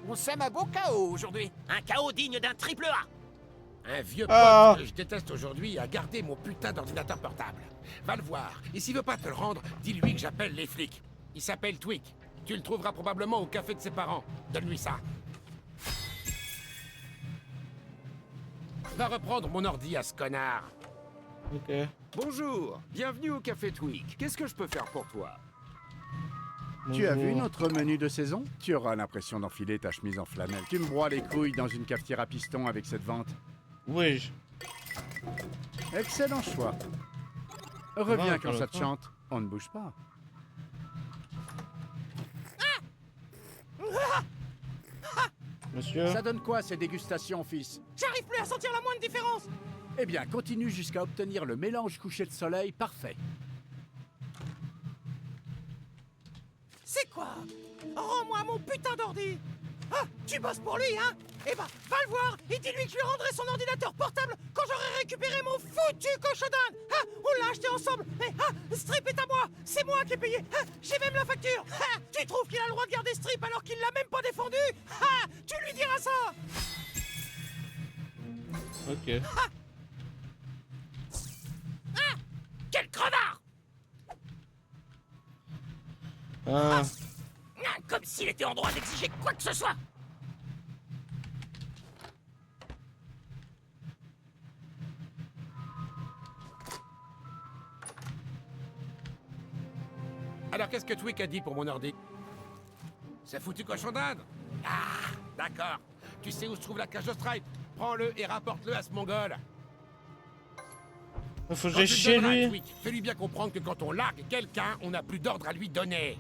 On sème un beau chaos aujourd'hui. Un chaos digne d'un triple A. Un vieux Ah. pote que je déteste aujourd'hui a gardé mon putain d'ordinateur portable. Va le voir. Et s'il veut pas te le rendre, dis-lui que j'appelle les flics. Il s'appelle Tweak. Tu le trouveras probablement au café de ses parents. Donne-lui ça. Va reprendre mon ordi à ce connard. Ok. Bonjour, bienvenue au Café Tweak. Qu'est-ce que je peux faire pour toi? Tu as vu notre menu de saison? Tu auras l'impression d'enfiler ta chemise en flanelle. Tu me broies les couilles dans une cafetière à piston avec cette vente. Oui. Excellent choix. Reviens Ouais, quand ça te pas. chante. On ne bouge pas. Monsieur. Ça donne quoi ces dégustations, fils? J'arrive plus à sentir la moindre différence. Eh bien, continue jusqu'à obtenir le mélange coucher de soleil parfait. C'est quoi? Rends-moi mon putain d'ordi. Ah, tu bosses pour lui, hein? Eh ben, va le voir et dis-lui que je lui rendrai son ordinateur portable quand j'aurai récupéré mon foutu cochon d'âne. Ah, on l'a acheté ensemble. Mais Strip est à moi. C'est moi qui ai payé. Ah, j'ai même la facture. Ah, tu trouves qu'il a le droit de garder Strip alors qu'il l'a même pas défendu? Ah, tu lui diras ça. Ok. Quel crevard! Ah. Comme s'il était en droit d'exiger quoi que ce soit! Alors qu'est-ce que Twick a dit pour mon ordi? C'est foutu cochon d'Inde? Ah, d'accord. Tu sais où se trouve la cage de Stripe? Prends-le et rapporte-le à ce mongol. Faut que Quand j'aille tu le chez donneras à lui. Twick, fais-lui bien comprendre que quand on largue quelqu'un, on n'a plus d'ordre à lui donner.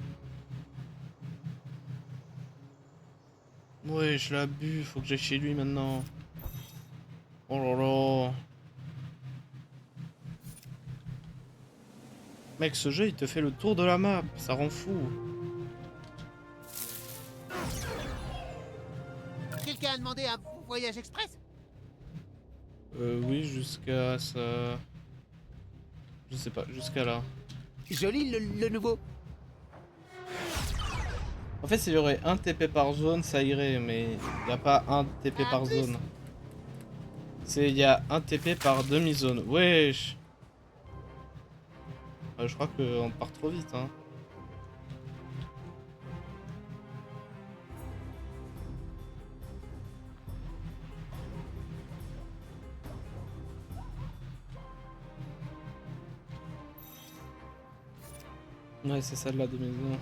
Ouais, je l'ai bu, faut que j'aille chez lui maintenant. Oh là là. Mec, ce jeu il te fait le tour de la map, ça rend fou. Quelqu'un a demandé un voyage express? Oui, jusqu'à ça. Je sais pas, jusqu'à là. Joli le nouveau. En fait, s'il y aurait un TP par zone, ça irait, mais il n'y a pas un TP par zone. Il y a un TP par demi-zone. Wesh. Je crois qu'on part trop vite, hein. Ouais, c'est celle-là de maison.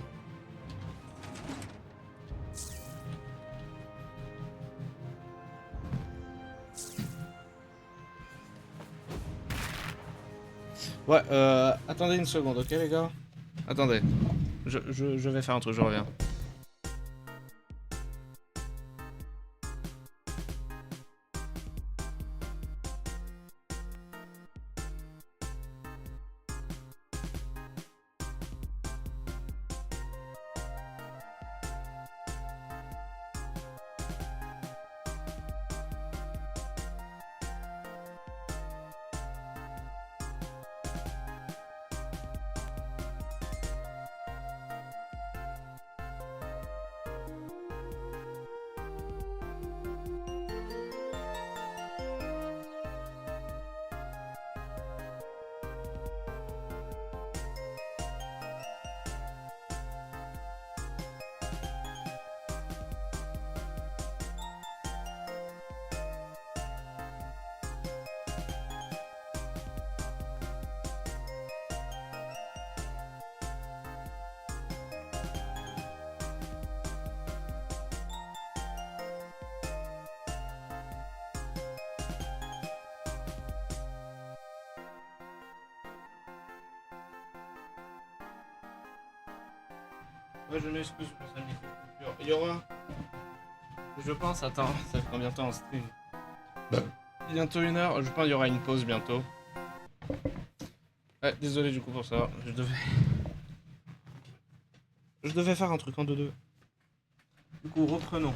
Ouais, attendez une seconde, ok les gars? Attendez. Je vais faire un truc, je reviens. Ouais, je m'excuse pour ça, micro-coupure. Il y aura... Je pense, attends, ça fait combien de temps en stream? Bientôt 1 heure, je pense qu'il y aura une pause bientôt. Ouais, désolé du coup pour ça, je devais faire un truc en 2-2. Du coup, reprenons.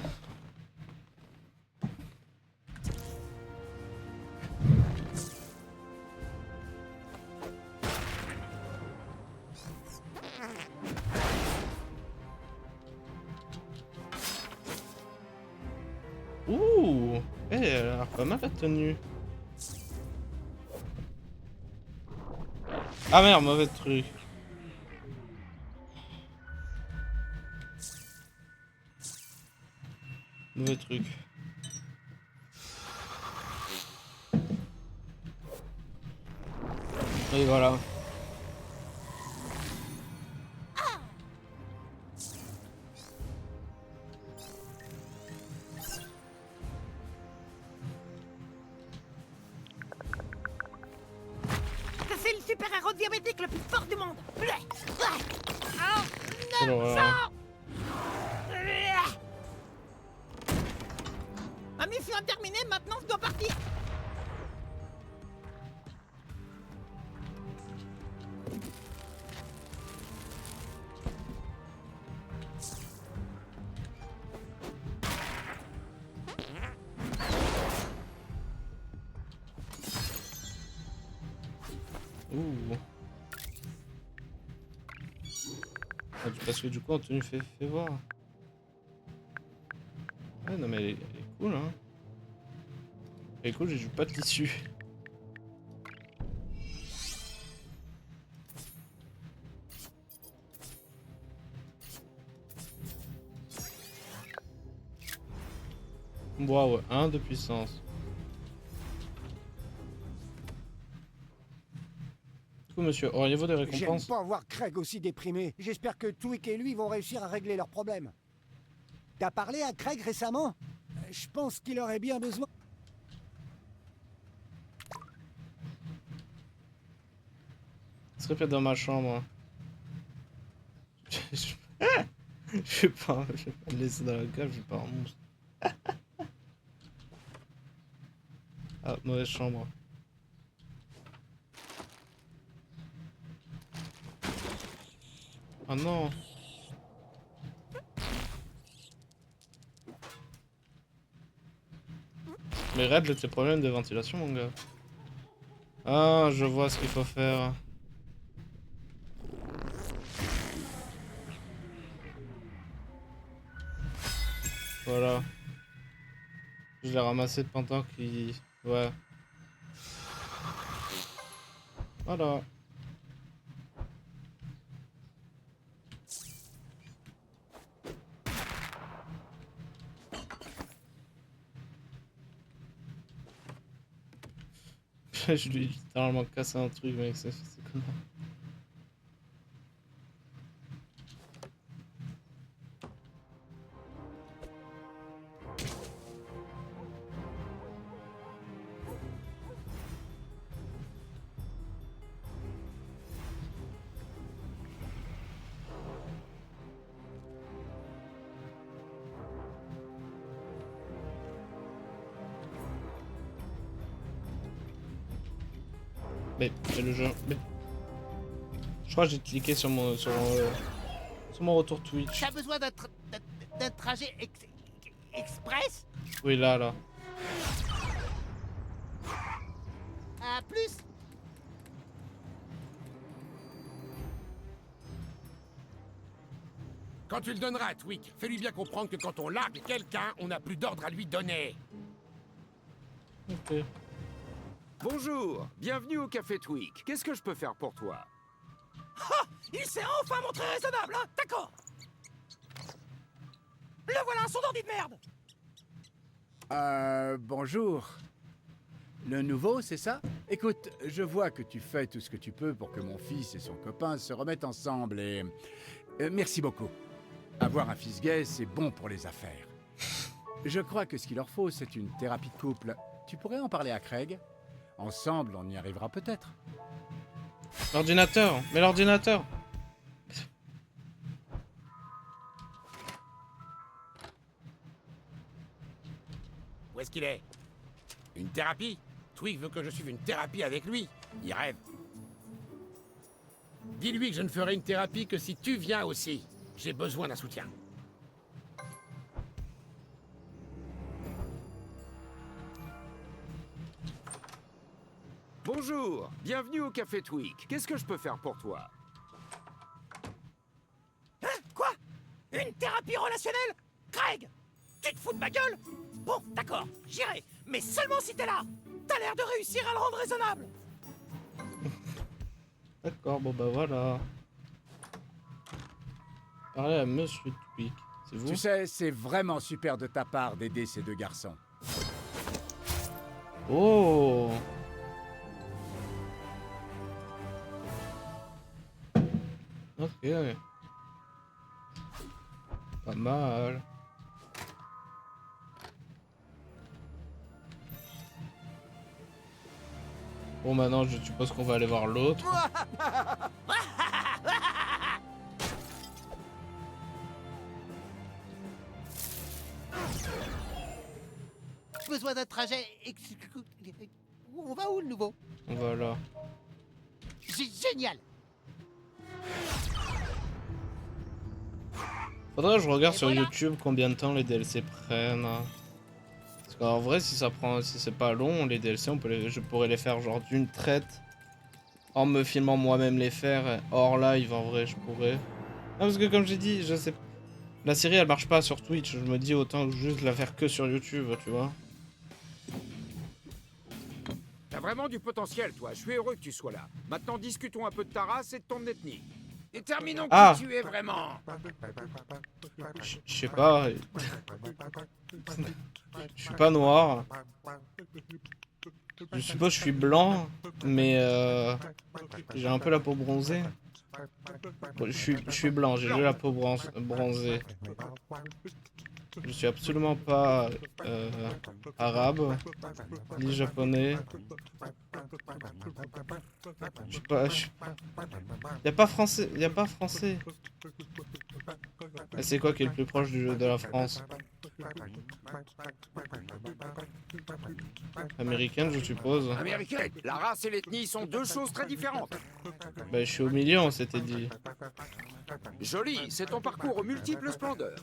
Ouh, elle a l'air pas mal la tenue. Ah merde, mauvais truc. Mauvais truc. Et voilà. C'est le super-héros diabétique le plus fort du monde. Quelle horreur. Ma mission est terminée, maintenant je dois partir. Ouh. Parce que du coup Anthony fait voir. Ouais non mais elle est cool hein. Elle est cool, j'ai pas de tissu. Waouh, 1 de puissance. Du coup monsieur, auriez-vous des J'aime récompenses? pas voir Craig aussi déprimé. J'espère que Twick et lui vont réussir à régler leurs problèmes. T'as parlé à Craig récemment? Je pense qu'il aurait bien besoin... Ce serait peut-être dans ma chambre. Je vais pas le laisser dans la cave, je vais pas un monstre. Ah, mauvaise chambre. Ah non. Mais règle tes problèmes de ventilation mon gars. Ah, je vois ce qu'il faut faire. Voilà. Je l'ai ramassé pendant qu'il... Ouais. Voilà. Je lui ai littéralement cassé un truc mec, c'est comment? Mais le jeu. Mais... Je crois que j'ai cliqué sur mon retour Twitch. T'as besoin d'un trajet express? Oui là. À plus. Quand tu le donneras à Twick, fais-lui bien comprendre que quand on largue quelqu'un, on n'a plus d'ordre à lui donner. Ok. Bonjour, bienvenue au Café Twick. Qu'est-ce que je peux faire pour toi? Ah, il s'est enfin montré raisonnable, hein? D'accord. Le voilà, son ordi de merde. Bonjour. Le nouveau, c'est ça? Écoute, je vois que tu fais tout ce que tu peux pour que mon fils et son copain se remettent ensemble et... merci beaucoup. Avoir un fils gay, c'est bon pour les affaires. Je crois que ce qu'il leur faut, c'est une thérapie de couple. Tu pourrais en parler à Craig? Ensemble, on y arrivera peut-être. L'ordinateur. Mais l'ordinateur. Où est-ce qu'il est? Une thérapie? Twick veut que je suive une thérapie avec lui. Il rêve. Dis-lui que je ne ferai une thérapie que si tu viens aussi. J'ai besoin d'un soutien. Bonjour, bienvenue au Café Twick. Qu'est-ce que je peux faire pour toi? Hein? Quoi? Une thérapie relationnelle? Craig, tu te fous de ma gueule? Bon, d'accord, j'irai, mais seulement si t'es là. T'as l'air de réussir à le rendre raisonnable. D'accord, bon bah voilà. Parlez à Monsieur Twick. C'est vous? Tu sais, c'est vraiment super de ta part d'aider ces deux garçons. Oh! Ok. Pas mal. Bon, maintenant, je suppose qu'on va aller voir l'autre. Besoin d'un trajet. On va où le nouveau? Voilà. Génial. Faudrait que je regarde sur YouTube combien de temps les DLC prennent. Parce qu'en vrai, si c'est pas long, les DLC, je pourrais les faire genre d'une traite. En me filmant moi-même les faire. Hors live, en vrai, je pourrais. Non, parce que comme j'ai dit, je sais. La série, elle marche pas sur Twitch. Je me dis autant juste la faire que sur YouTube, tu vois. T'as vraiment du potentiel, toi. Je suis heureux que tu sois là. Maintenant, discutons un peu de ta race et de ton ethnie. Déterminons qui tu es vraiment. Je sais pas. Je suis pas noir. Je suppose que je suis blanc, mais j'ai un peu la peau bronzée. Bon, je suis blanc, j'ai juste la peau bronzée. Je suis absolument pas arabe, ni japonais. Je suis pas... Y a pas français, Et c'est quoi qui est le plus proche de la France? Américaine, je suppose. Américaine, la race et l'ethnie sont deux choses très différentes. Bah, je suis au milieu, on s'était dit. Joli, c'est ton parcours aux multiples splendeurs.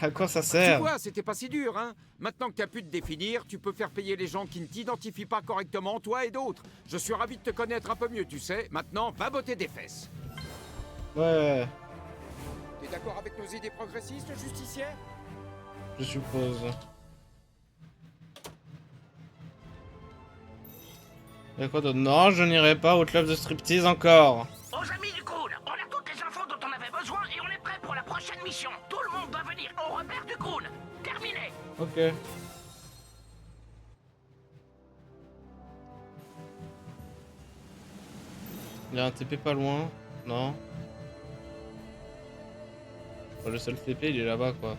À quoi ça sert? Tu vois, c'était pas si dur, hein. Maintenant que t'as pu te définir, tu peux faire payer les gens qui ne t'identifient pas correctement, toi et d'autres. Je suis ravi de te connaître un peu mieux, tu sais. Maintenant, va botter des fesses. Ouais. T'es d'accord avec nos idées progressistes, justicier? Je suppose. Y'a quoi d'autre? Non, je n'irai pas au club de striptease encore. Aux amis du Groon, on a toutes les infos dont on avait besoin et on est prêt pour la prochaine mission. Tout le monde doit venir au repère du Groon. Terminé. Ok. Il y a un TP pas loin. Non. Bon, le seul TP, il est là-bas, quoi.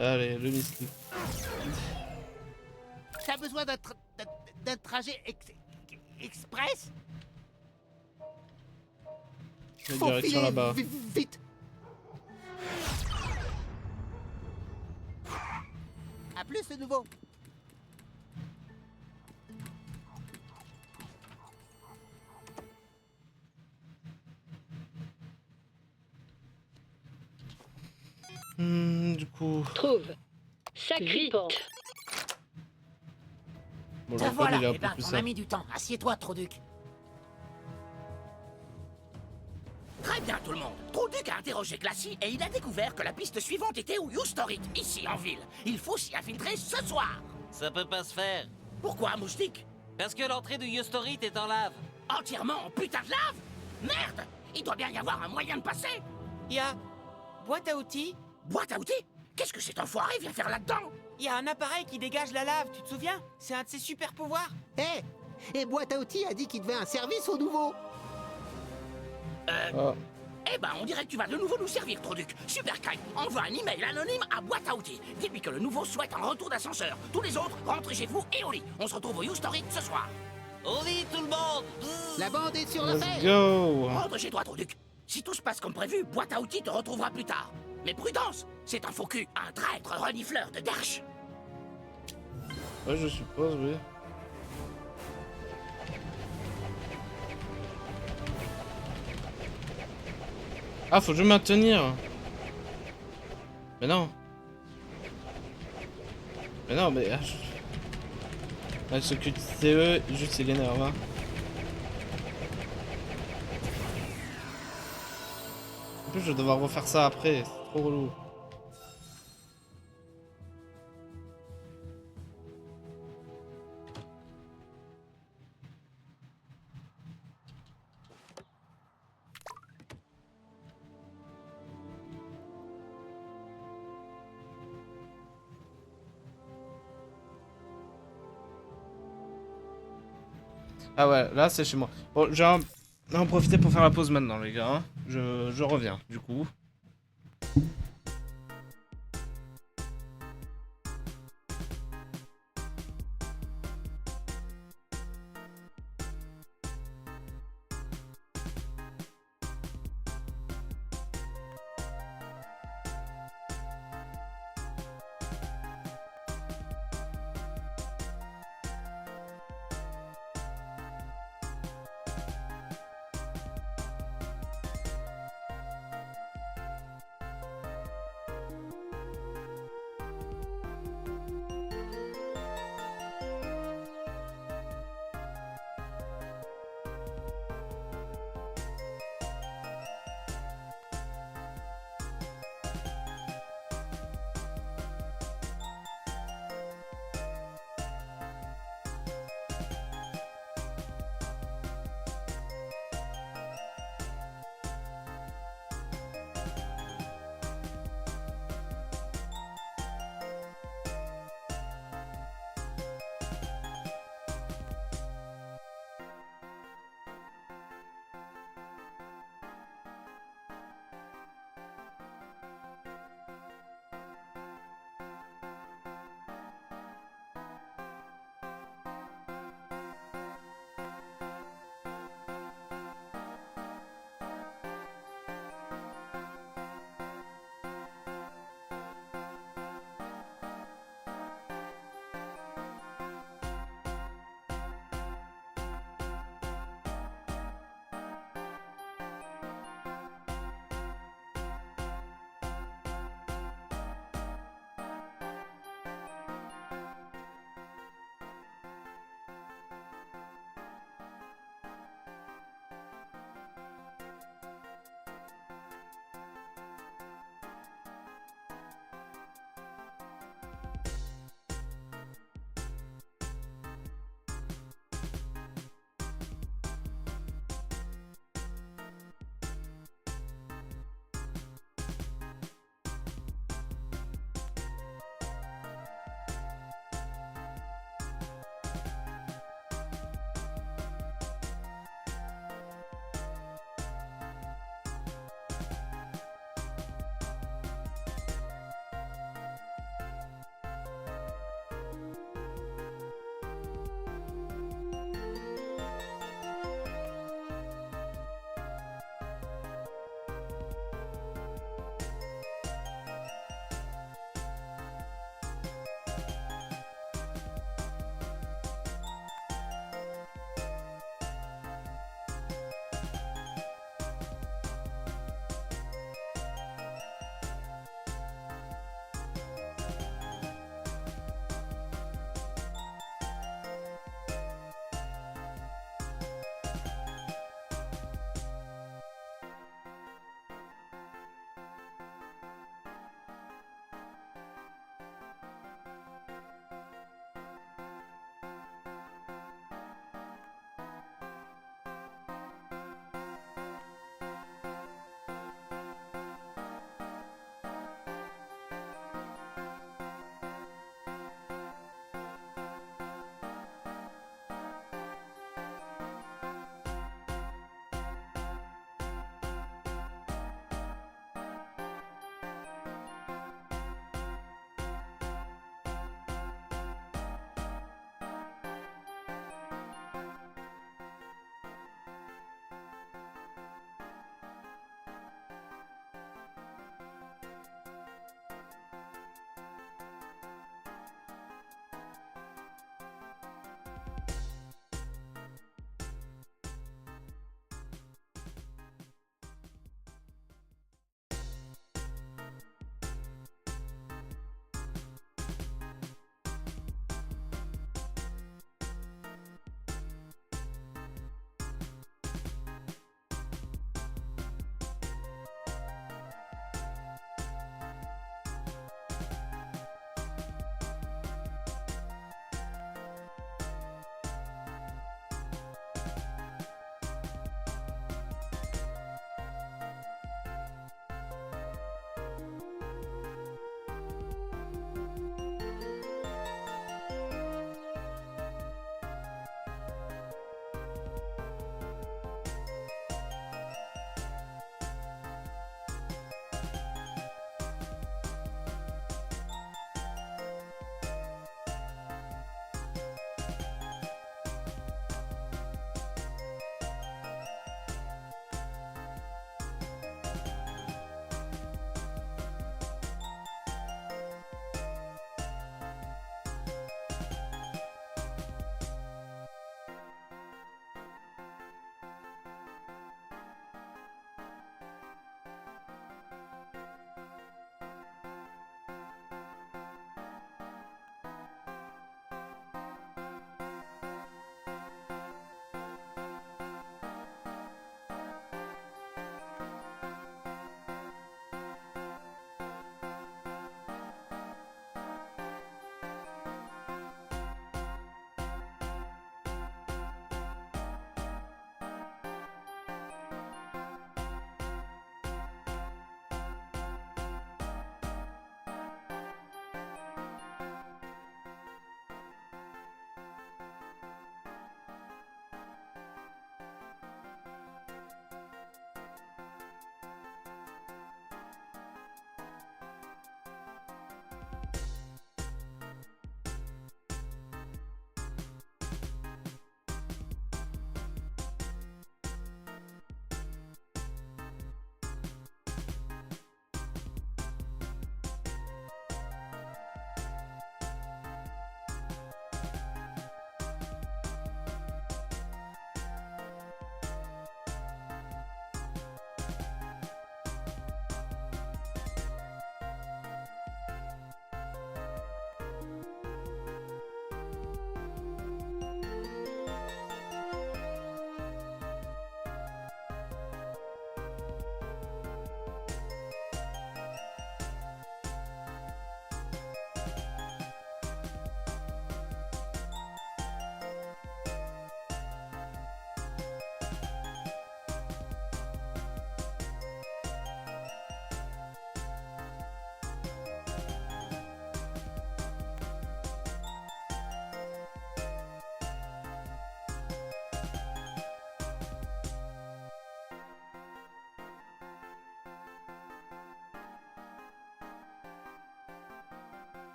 Allez, le mystique. T'as besoin d'un trajet express? La direction là-bas. Vite. À plus, le nouveau. Du coup... Trouve. Sacripant. Bon, Ah, voilà, il est un eh peu ben, plus on ça. a mis du temps. Assieds-toi, Troduc. Très bien, tout le monde. Troduc a interrogé Glacis et il a découvert que la piste suivante était au Youstorit, ici en ville. Il faut s'y infiltrer ce soir. Ça peut pas se faire. Pourquoi, Moustique? Parce que l'entrée du Youstorit est en lave. Entièrement en putain de lave? Merde! Il doit bien y avoir un moyen de passer. Il y a boîte à outils. Boîte à outils? Qu'est-ce que cet enfoiré vient faire là-dedans? Il y a un appareil qui dégage la lave, tu te souviens? C'est un de ses super pouvoirs. Et Boîte à outils a dit qu'il devait un service au nouveau. Eh ben, on dirait que tu vas de nouveau nous servir, Troduc. Super Kai, envoie un email anonyme à Boîte à outils. Dis-lui que le nouveau souhaite un retour d'ascenseur. Tous les autres, rentrez chez vous et au lit. On se retrouve au Youstorit ce soir. Au lit, tout le monde. La bande est sur le Let's fait. go. Rentre chez toi, Troduc. Si tout se passe comme prévu, Boîte à outils te retrouvera plus tard. Mais prudence, c'est un faux cul, un traître renifleur de Darche. Ouais, je suppose, oui. Ah, faut que je me maintenir. Mais non. Mais non, mais... Ah, ce QTE, juste il énerve, hein. En plus, je vais devoir refaire ça après. C'est trop relou. Ah ouais, là c'est chez moi. Bon, je vais en profiter pour faire la pause maintenant, les gars. Hein. Je reviens, du coup.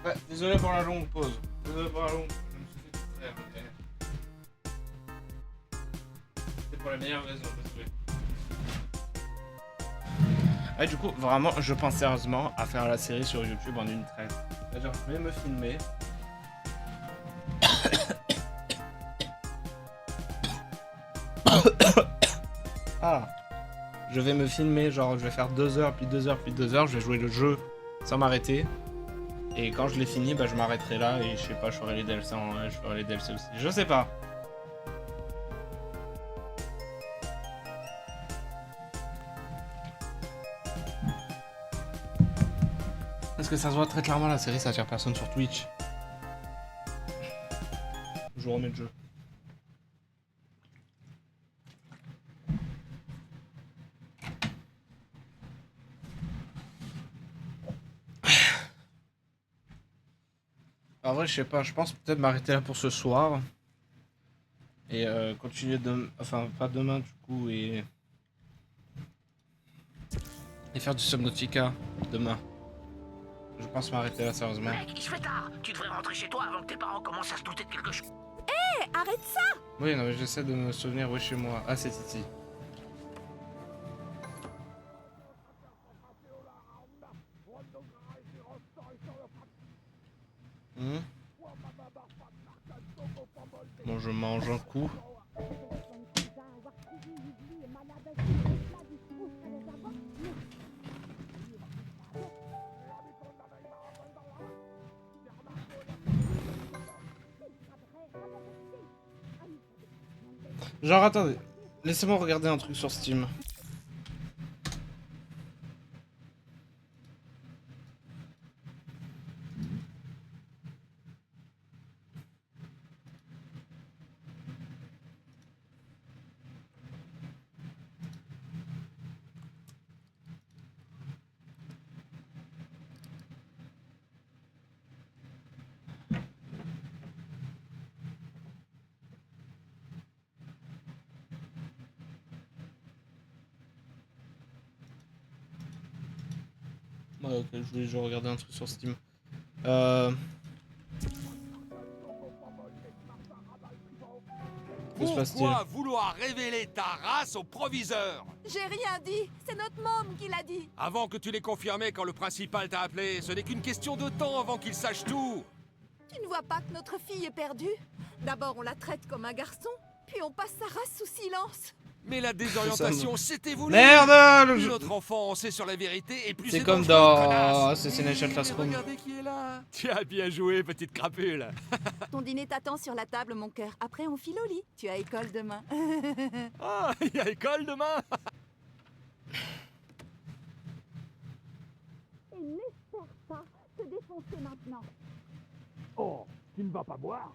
Ouais, désolé pour la longue pause. Désolé pour la longue pause. Je me suis fait distraire, ok. C'est pour la meilleure raison, désolé. Ouais, du coup, vraiment, je pense sérieusement à faire la série sur YouTube en une traite. C'est-à-dire, je vais me filmer. Ah. Je vais me filmer, genre, je vais faire 2 heures, puis 2 heures, puis 2 heures. Je vais jouer le jeu sans m'arrêter. Et quand je l'ai fini, bah, je m'arrêterai là et je sais pas, je ferai les DLC je ferai les DLC aussi. Je sais pas. Parce que ça se voit très clairement, la série, ça attire personne sur Twitch. Je remets le jeu. En vrai, je sais pas, je pense peut-être m'arrêter là pour ce soir. Et continuer demain, enfin pas demain du coup, et faire du Subnautica demain. Je pense m'arrêter là sérieusement. Mec, il se fait tard. Tu devrais rentrer chez toi avant que tes parents commencent à se douter de quelque chose. Hé, arrête ça! Oui, non mais j'essaie de me souvenir où est chez moi. Ah, c'est ici. Bon, je mange un coup. Genre, attendez. Laissez-moi regarder un truc sur Steam. Ouais, ok, je voulais juste regarder un truc sur Steam. Que se passe-t-il? Pourquoi vouloir révéler ta race au proviseur? J'ai rien dit, c'est notre môme qui l'a dit. Avant que tu l'aies confirmé quand le principal t'a appelé, ce n'est qu'une question de temps avant qu'il sache tout. Tu ne vois pas que notre fille est perdue? D'abord on la traite comme un garçon, puis on passe sa race sous silence. Mais la désorientation, c'était voulu. Merde, le plus jeu. notre enfant sait sur la vérité et plus C'est c'est comme dangereux, dans connasse. Assassination Classroom. Regardez qui est là. Tu as bien joué, petite crapule. Ton dîner t'attend sur la table, mon cœur. Après on file au lit. Tu as école demain. Ah, il y a école demain. Et n'espère pas te défoncer maintenant. Oh, tu ne vas pas boire?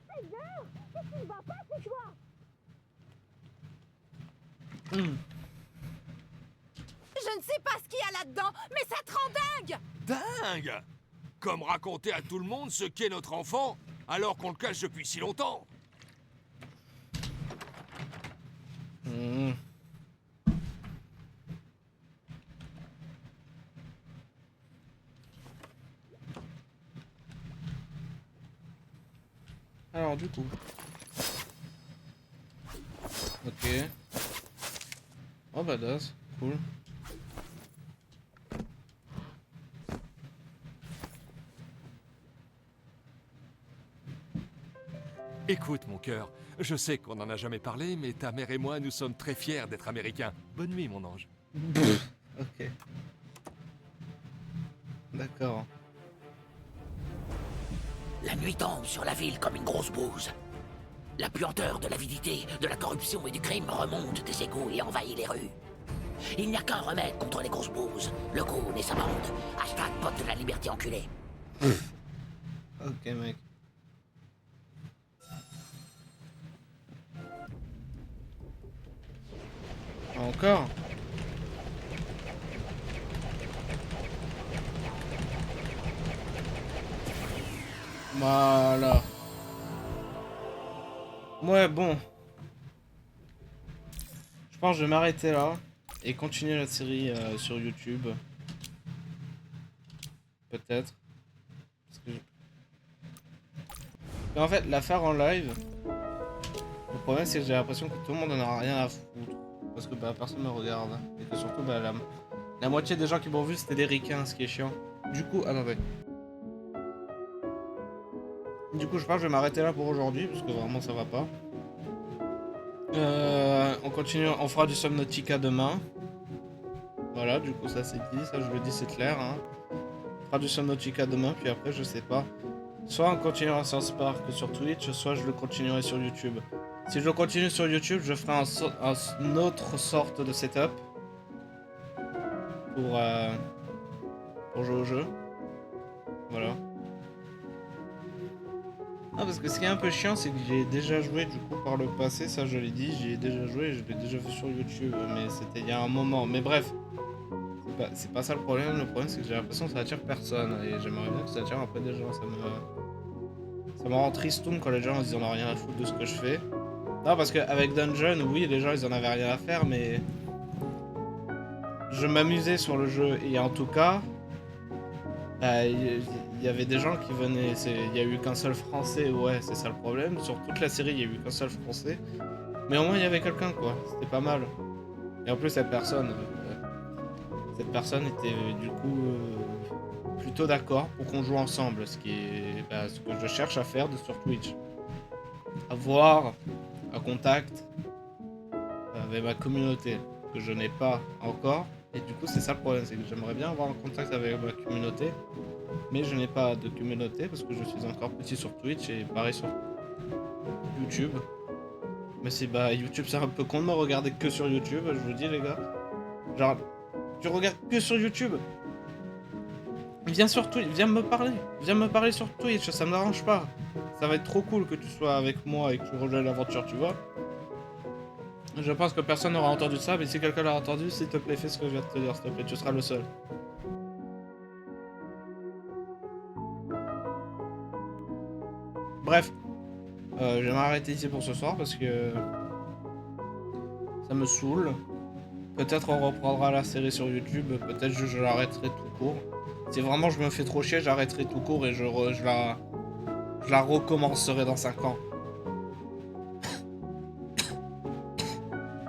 C'est l'heure. Si tu ne vas pas, c'est toi. Hmm. Je ne sais pas ce qu'il y a là-dedans, mais ça te rend dingue. Dingue. Comme raconter à tout le monde ce qu'est notre enfant, alors qu'on le cache depuis si longtemps. Hmm. Alors du coup. Ok. Oh badass, cool. Écoute, mon cœur, je sais qu'on n'en a jamais parlé, mais ta mère et moi, nous sommes très fiers d'être américains. Bonne nuit, mon ange. Ok. D'accord. La nuit tombe sur la ville comme une grosse bouse. La puanteur de l'avidité, de la corruption et du crime remonte des égouts et envahit les rues. Il n'y a qu'un remède contre les grosses bouses. Le Goon et sa bande. Hashtag pote de la liberté enculée. Ok mec. Encore? Voilà. Ouais, bon. Je pense que je vais m'arrêter là et continuer la série sur YouTube. Peut-être. Et en fait, la faire en live, le problème c'est que j'ai l'impression que tout le monde en a rien à foutre. Parce que bah, personne me regarde. Et que surtout, bah, la moitié des gens qui m'ont vu, c'était des ricains, ce qui est chiant. Du coup, attendez. Du coup, je pense que je vais m'arrêter là pour aujourd'hui, parce que vraiment ça va pas. On continue, on fera du Subnautica demain. Voilà, du coup ça c'est dit, ça je le dis c'est clair. Hein. On fera du Subnautica demain, puis après je sais pas. Soit on continuera sur Spark sur Twitch, soit je le continuerai sur YouTube. Si je le continue sur YouTube, je ferai un autre sorte de setup pour jouer au jeu. Voilà. Ah, parce que ce qui est un peu chiant, c'est que j'ai déjà joué du coup par le passé, ça je l'ai dit, j'y ai déjà joué, je l'ai déjà vu sur YouTube, mais c'était il y a un moment. Mais bref, c'est pas ça le problème c'est que j'ai l'impression que ça attire personne, et j'aimerais bien que ça attire après des gens, ça me rend tristoum quand les gens ils en ont rien à foutre de ce que je fais. Non, parce qu'avec Dungeon, oui, les gens ils en avaient rien à faire, mais je m'amusais sur le jeu, et en tout cas, il y avait des gens qui venaient, il y a eu qu'un seul français, ouais, c'est ça le problème. Sur toute la série, il y a eu qu'un seul français. Mais au moins, il y avait quelqu'un, quoi. C'était pas mal. Et en plus, cette personne était du coup plutôt d'accord pour qu'on joue ensemble, ce qui est ce que je cherche à faire sur Twitch. Avoir un contact avec ma communauté, que je n'ai pas encore. Et du coup, c'est ça le problème, c'est que j'aimerais bien avoir un contact avec ma communauté, mais je n'ai pas de communauté parce que je suis encore petit sur Twitch et pareil sur YouTube. Mais c'est YouTube, c'est un peu con de me regarder que sur YouTube, je vous dis les gars. Genre, tu regardes que sur YouTube. Viens sur Twitch, viens me parler sur Twitch, ça me dérange pas. Ça va être trop cool que tu sois avec moi et que tu rejoignes l'aventure, tu vois. Je pense que personne n'aura entendu ça, mais si quelqu'un l'a entendu, s'il te plaît, fais ce que je viens de te dire, s'il te plaît, tu seras le seul. Bref, je vais m'arrêter ici pour ce soir parce que ça me saoule. Peut-être on reprendra la série sur YouTube, peut-être je l'arrêterai tout court. Si vraiment je me fais trop chier, j'arrêterai tout court et je la recommencerai dans 5 ans.